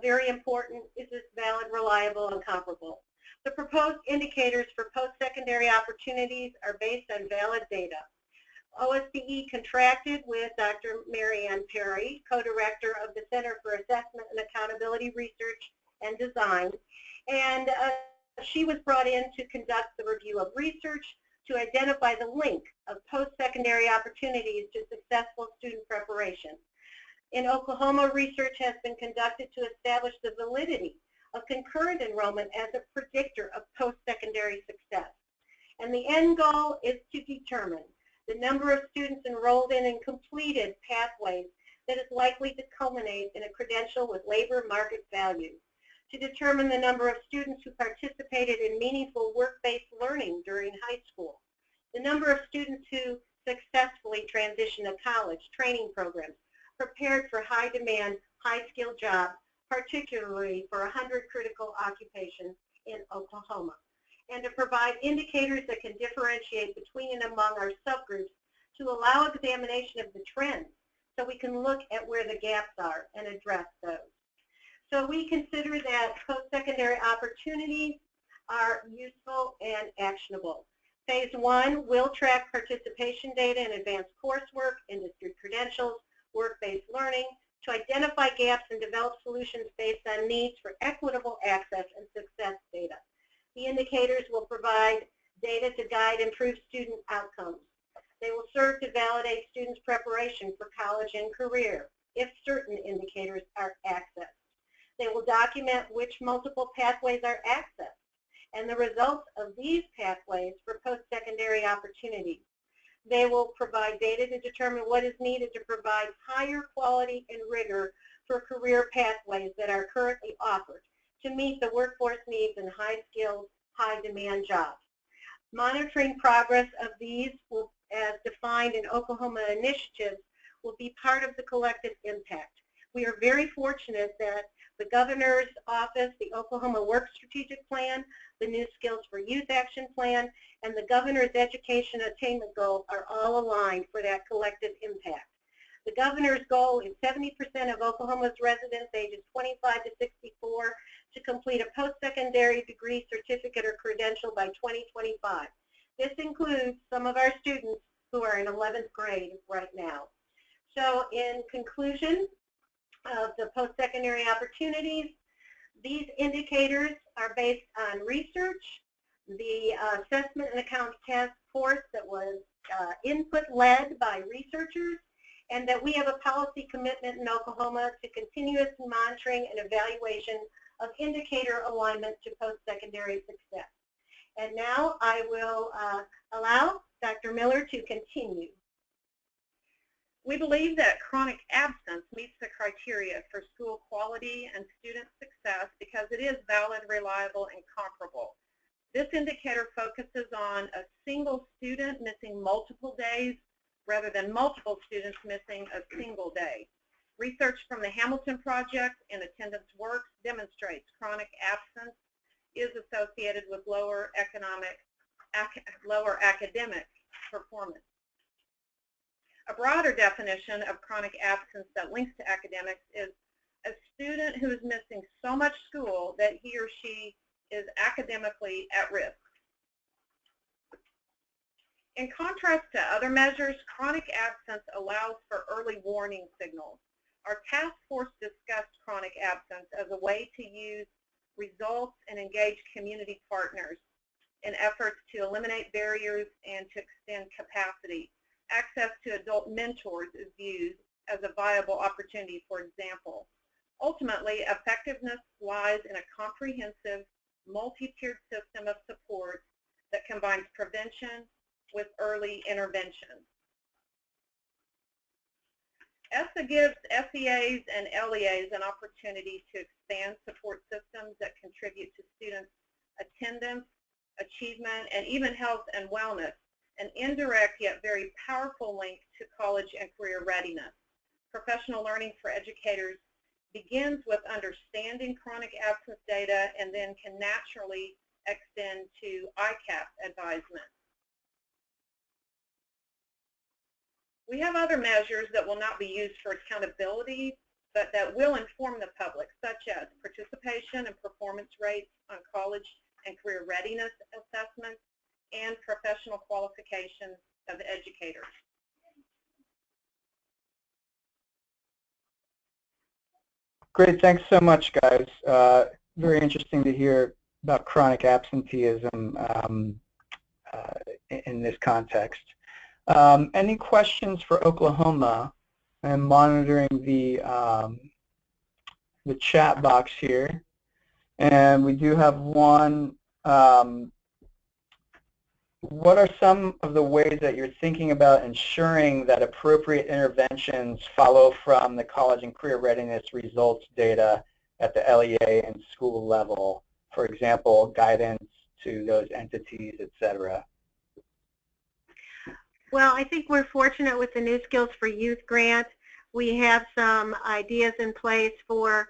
very important is this valid, reliable, and comparable. The proposed indicators for post-secondary opportunities are based on valid data. OSCE contracted with Dr. Mary Ann Perry, co-director of the Center for Assessment and Accountability Research and Design, and she was brought in to conduct the review of research to identify the link of post-secondary opportunities to successful student preparation. In Oklahoma, research has been conducted to establish the validity of concurrent enrollment as a predictor of post-secondary success. And the end goal is to determine the number of students enrolled in and completed pathways that is likely to culminate in a credential with labor market value, to determine the number of students who participated in meaningful work-based learning during high school, the number of students who successfully transitioned to college training programs, prepared for high-demand, high-skilled jobs, particularly for 100 critical occupations in Oklahoma, and to provide indicators that can differentiate between and among our subgroups to allow examination of the trends so we can look at where the gaps are and address those. So we consider that post-secondary opportunities are useful and actionable. Phase 1 will track participation data in advanced coursework, industry credentials, work-based learning, to identify gaps and develop solutions based on needs for equitable access and success data. The indicators will provide data to guide improved student outcomes. They will serve to validate students' preparation for college and career if certain indicators are accessed. They will document which multiple pathways are accessed and the results of these pathways for post-secondary opportunities. They will provide data to determine what is needed to provide higher quality and rigor for career pathways that are currently offered to meet the workforce needs in high-skilled, high-demand jobs. Monitoring progress of these, will, as defined in Oklahoma initiatives, will be part of the collective impact. We are very fortunate that the Governor's Office, the Oklahoma Work Strategic Plan, the New Skills for Youth Action Plan, and the Governor's Education Attainment Goal are all aligned for that collective impact. The Governor's goal is 70% of Oklahoma's residents ages 25 to 64 to complete a post-secondary degree, certificate, or credential by 2025. This includes some of our students who are in 11th grade right now. So in conclusion of the post-secondary opportunities, these indicators are based on research, the assessment and accounts task force that was input-led by researchers, and that we have a policy commitment in Oklahoma to continuous monitoring and evaluation of indicator alignment to post-secondary success. And now I will allow Dr. Miller to continue. We believe that chronic absence meets the criteria for school quality and student success because it is valid, reliable, and comparable. This indicator focuses on a single student missing multiple days rather than multiple students missing a single day. Research from the Hamilton Project and Attendance Works demonstrates chronic absence is associated with lower academic performance. A broader definition of chronic absence that links to academics is a student who is missing so much school that he or she is academically at risk. In contrast to other measures, chronic absence allows for early warning signals. Our task force discussed chronic absence as a way to use results and engage community partners in efforts to eliminate barriers and to extend capacity. Access to adult mentors is viewed as a viable opportunity, for example. Ultimately, effectiveness lies in a comprehensive, multi-tiered system of support that combines prevention with early intervention. ESSA gives SEAs and LEAs an opportunity to expand support systems that contribute to students' attendance, achievement, and even health and wellness, an indirect yet very powerful link to college and career readiness. Professional learning for educators begins with understanding chronic absence data and then can naturally extend to ICAP advisement. We have other measures that will not be used for accountability, but that will inform the public, such as participation and performance rates on college and career readiness assessments and professional qualifications of educators. Great, thanks so much, guys. Very interesting to hear about chronic absenteeism in this context. Any questions for Oklahoma? I'm monitoring the chat box here, and we do have one. What are some of the ways that you're thinking about ensuring that appropriate interventions follow from the college and career readiness results data at the LEA and school level? For example, guidance to those entities, etc. Well, I think we're fortunate with the New Skills for Youth grant. We have some ideas in place for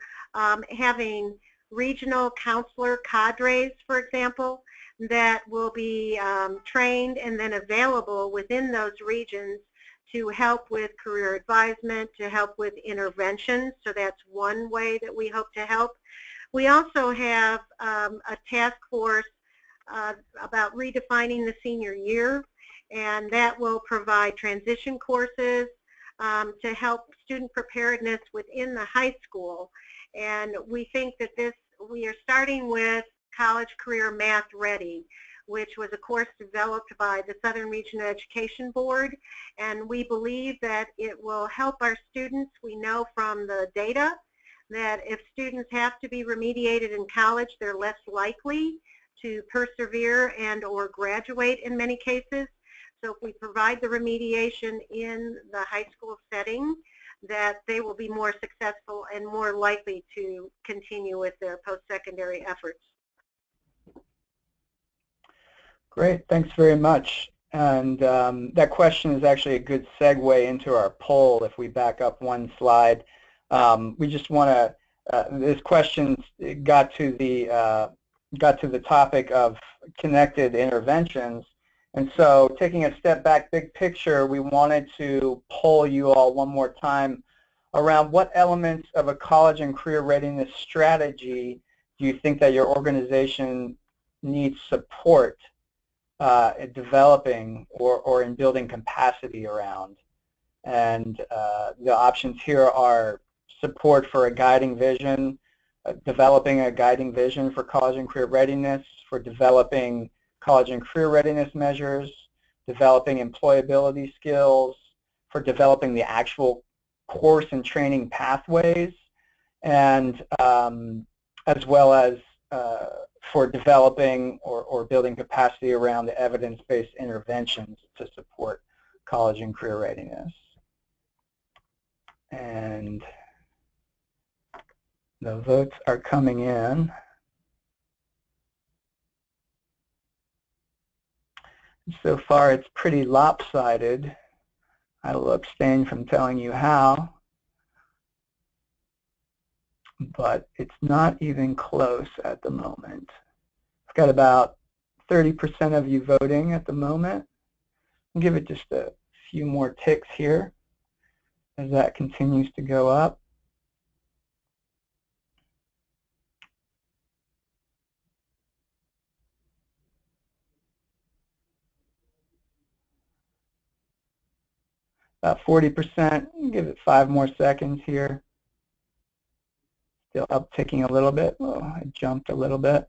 having regional counselor cadres, for example, that will be trained and then available within those regions to help with career advisement, to help with interventions. So that's one way that we hope to help. We also have a task force about redefining the senior year, and that will provide transition courses to help student preparedness within the high school. And we think that we are starting with College Career Math Ready, which was a course developed by the Southern Regional Education Board, and we believe that it will help our students. We know from the data that if students have to be remediated in college, they're less likely to persevere and or graduate in many cases. So if we provide the remediation in the high school setting, that they will be more successful and more likely to continue with their post-secondary efforts. Great, thanks very much. And that question is actually a good segue into our poll. If we back up one slide, we just want to. This question got to the topic of connected interventions, and so taking a step back, big picture, we wanted to poll you all one more time around what elements of a college and career readiness strategy do you think that your organization needs support in developing or in building capacity around. And the options here are support for a guiding vision, developing a guiding vision for college and career readiness, for developing college and career readiness measures, developing employability skills, for developing the actual course and training pathways, and as well as for developing or building capacity around the evidence-based interventions to support college and career readiness. And the votes are coming in. So far, it's pretty lopsided. I will abstain from telling you how, but it's not even close at the moment. I've got about 30% of you voting at the moment. I'll give it just a few more ticks here as that continues to go up. About 40%. Give it 5 more seconds here. Still upticking a little bit. Oh, I jumped a little bit.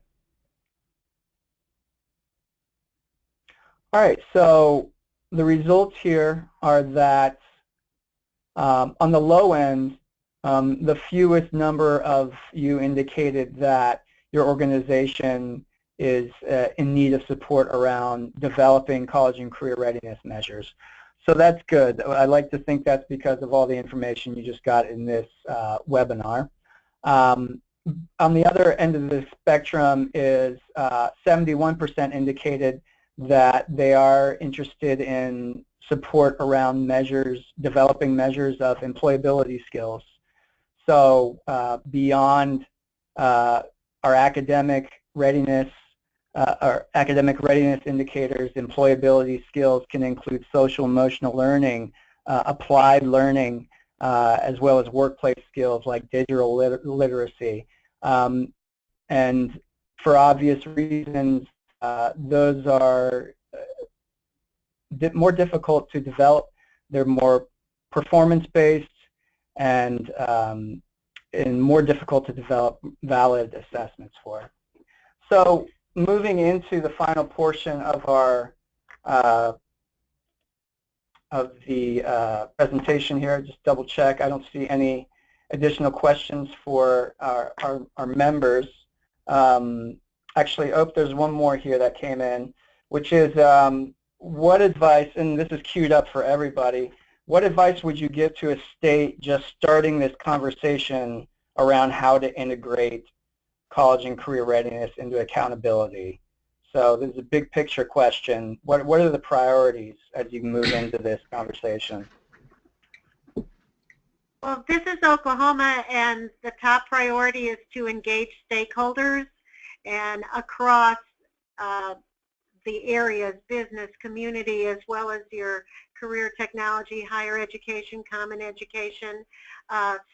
All right, so the results here are that on the low end, the fewest number of you indicated that your organization is in need of support around developing college and career readiness measures. So that's good. I like to think that's because of all the information you just got in this webinar. On the other end of the spectrum is 71% indicated that they are interested in support around measures, developing measures of employability skills. So beyond our academic readiness indicators, employability skills can include social emotional learning, applied learning, as well as workplace skills like digital literacy. And for obvious reasons, those are more difficult to develop. They're more performance-based and more difficult to develop valid assessments for. So moving into the final portion of our presentation here, just double check. I don't see any additional questions for our members. Actually, oh, there's one more here that came in, which is what advice, and this is queued up for everybody, what advice would you give to a state just starting this conversation around how to integrate college and career readiness into accountability? So this is a big picture question. What are the priorities as you move into this conversation? Well, this is Oklahoma, and the top priority is to engage stakeholders and across the areas, business, community, as well as your career technology, higher education, common education,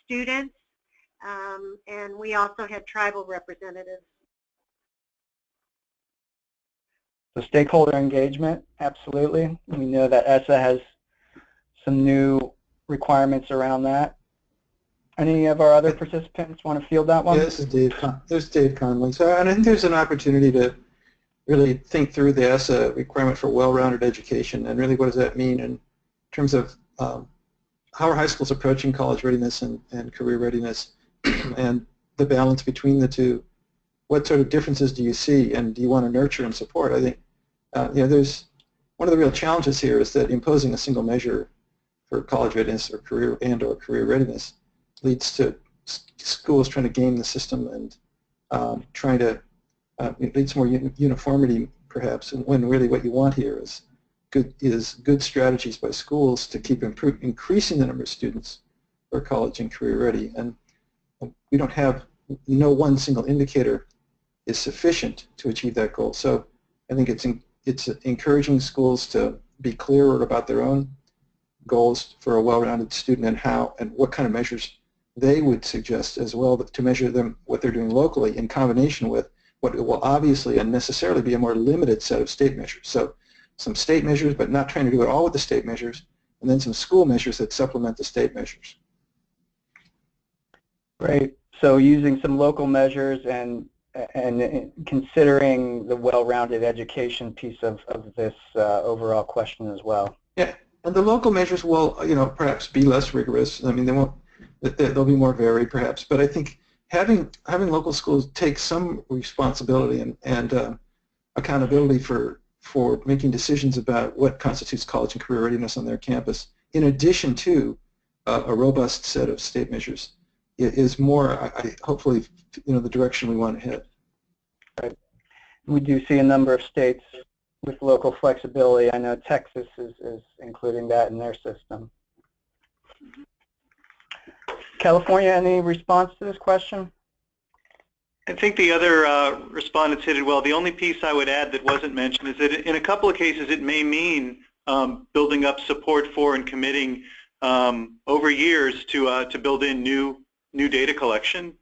students, and we also had tribal representatives. So stakeholder engagement, absolutely. We know that ESSA has some new requirements around that. Any of our other participants want to field that one? Yeah, this is Dave. There's Dave Conley. So, and I think there's an opportunity to really think through the ESSA requirement for well-rounded education, and really what does that mean in terms of how are high schools approaching college readiness and career readiness, and the balance between the two. What sort of differences do you see, and do you want to nurture and support? I think there's one of the real challenges here is that imposing a single measure for college readiness or career readiness leads to schools trying to game the system and trying to it leads to more uniformity, perhaps, when really what you want here is good strategies by schools to keep increasing the number of students who are college and career ready. And we don't have no one single indicator is sufficient to achieve that goal. So I think it's encouraging schools to be clearer about their own goals for a well-rounded student and how and what kind of measures they would suggest as well to measure them, what they're doing locally in combination with what will obviously and necessarily be a more limited set of state measures. So some state measures, but not trying to do it all with the state measures, and then some school measures that supplement the state measures. Great. So using some local measures and considering the well-rounded education piece of this overall question as well. Yeah, and the local measures will, perhaps be less rigorous. I mean, they'll be more varied, perhaps. But I think having local schools take some responsibility and accountability for making decisions about what constitutes college and career readiness on their campus, in addition to a robust set of state measures, is more, hopefully, the direction we want to head. Right. We do see a number of states with local flexibility. I know Texas is including that in their system. California, any response to this question? I think the other respondents hit it well. The only piece I would add that wasn't mentioned is that in a couple of cases it may mean building up support for and committing over years to build in new data collection.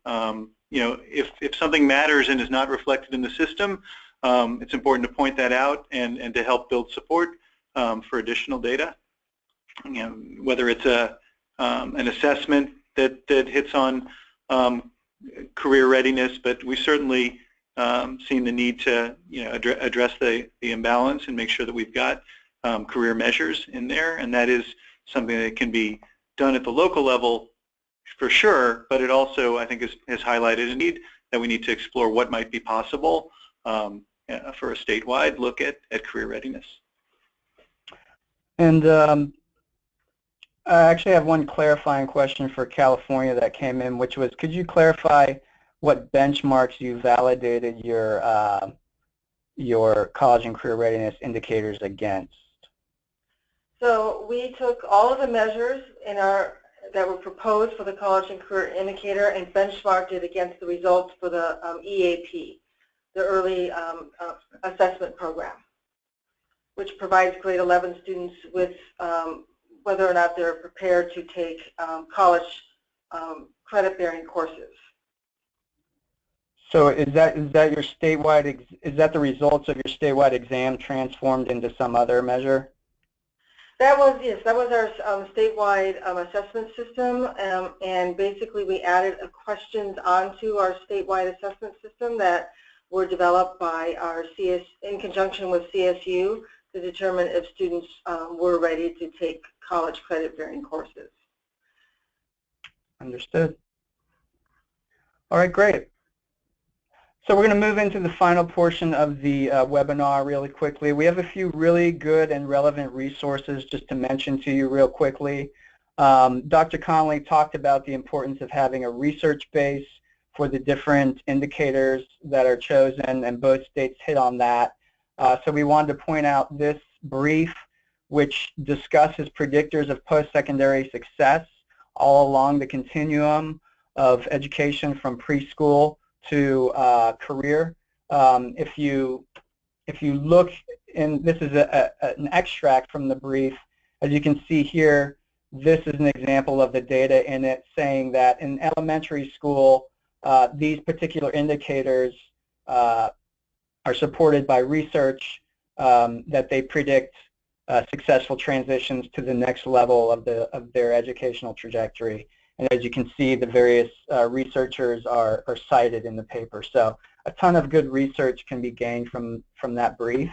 You know, if something matters and is not reflected in the system, it's important to point that out and to help build support for additional data. You know, whether it's an assessment that hits on career readiness, but we certainly seen the need to address the imbalance and make sure that we've got career measures in there, and that is something that can be done at the local level for sure, but it also, I think, has highlighted a need that we need to explore what might be possible for a statewide look at career readiness. And I actually have one clarifying question for California that came in, which was, could you clarify what benchmarks you validated your college and career readiness indicators against? So we took all of the measures that were proposed for the college and career indicator and benchmarked it against the results for the EAP, the early assessment program, which provides grade 11 students with whether or not they're prepared to take college credit-bearing courses. So is that your statewide? Is that the results of your statewide exam transformed into some other measure? That was, yes, that was our statewide assessment system, and basically we added questions onto our statewide assessment system that were developed by our in conjunction with CSU to determine if students were ready to take college credit-bearing courses. Understood. All right, great. So we're going to move into the final portion of the webinar really quickly. We have a few really good and relevant resources just to mention to you real quickly. Dr. Connolly talked about the importance of having a research base for the different indicators that are chosen, and both states hit on that. So we wanted to point out this brief, which discusses predictors of post-secondary success all along the continuum of education from preschool to career. If you look, and this is an extract from the brief, as you can see here, this is an example of the data in it saying that in elementary school, these particular indicators are supported by research that they predict successful transitions to the next level of their educational trajectory. And as you can see, the various researchers are cited in the paper. So a ton of good research can be gained from that brief.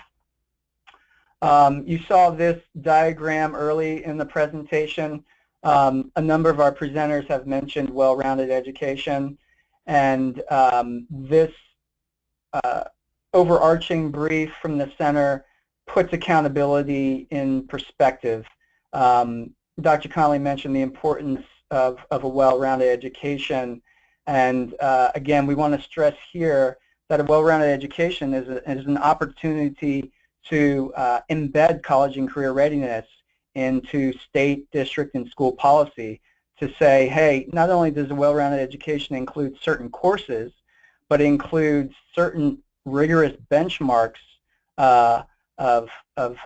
You saw this diagram early in the presentation. A number of our presenters have mentioned well-rounded education, and this overarching brief from the center puts accountability in perspective. Dr. Connolly mentioned the importance of a well-rounded education, and again, we want to stress here that a well-rounded education is an opportunity to embed college and career readiness into state, district, and school policy to say, hey, not only does a well-rounded education include certain courses, but it includes certain rigorous benchmarks of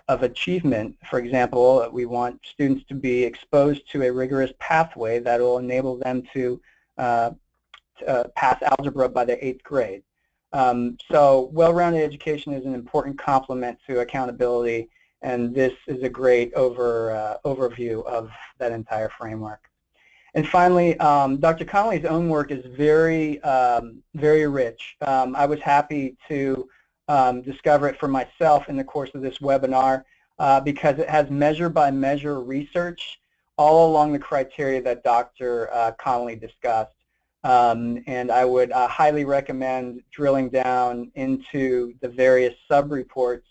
achievement. For example, we want students to be exposed to a rigorous pathway that will enable them to pass algebra by the 8th grade. So well-rounded education is an important complement to accountability, and this is a great overview of that entire framework. And finally, Dr. Connolly's own work is very, very rich. I was happy to discover it for myself in the course of this webinar because it has measure-by-measure research all along the criteria that Dr. Connolly discussed. And I would highly recommend drilling down into the various sub-reports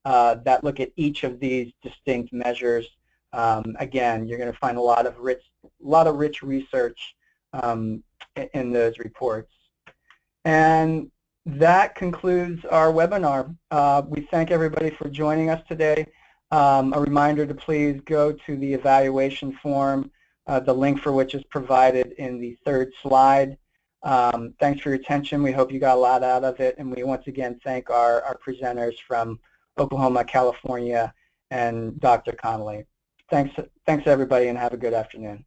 that look at each of these distinct measures. Again, you're going to find a lot of rich research in those reports. And that concludes our webinar. We thank everybody for joining us today. A reminder to please go to the evaluation form, the link for which is provided in the third slide. Thanks for your attention. We hope you got a lot out of it, and we once again thank our presenters from Oklahoma, California, and Dr. Connolly. Thanks everybody, and have a good afternoon.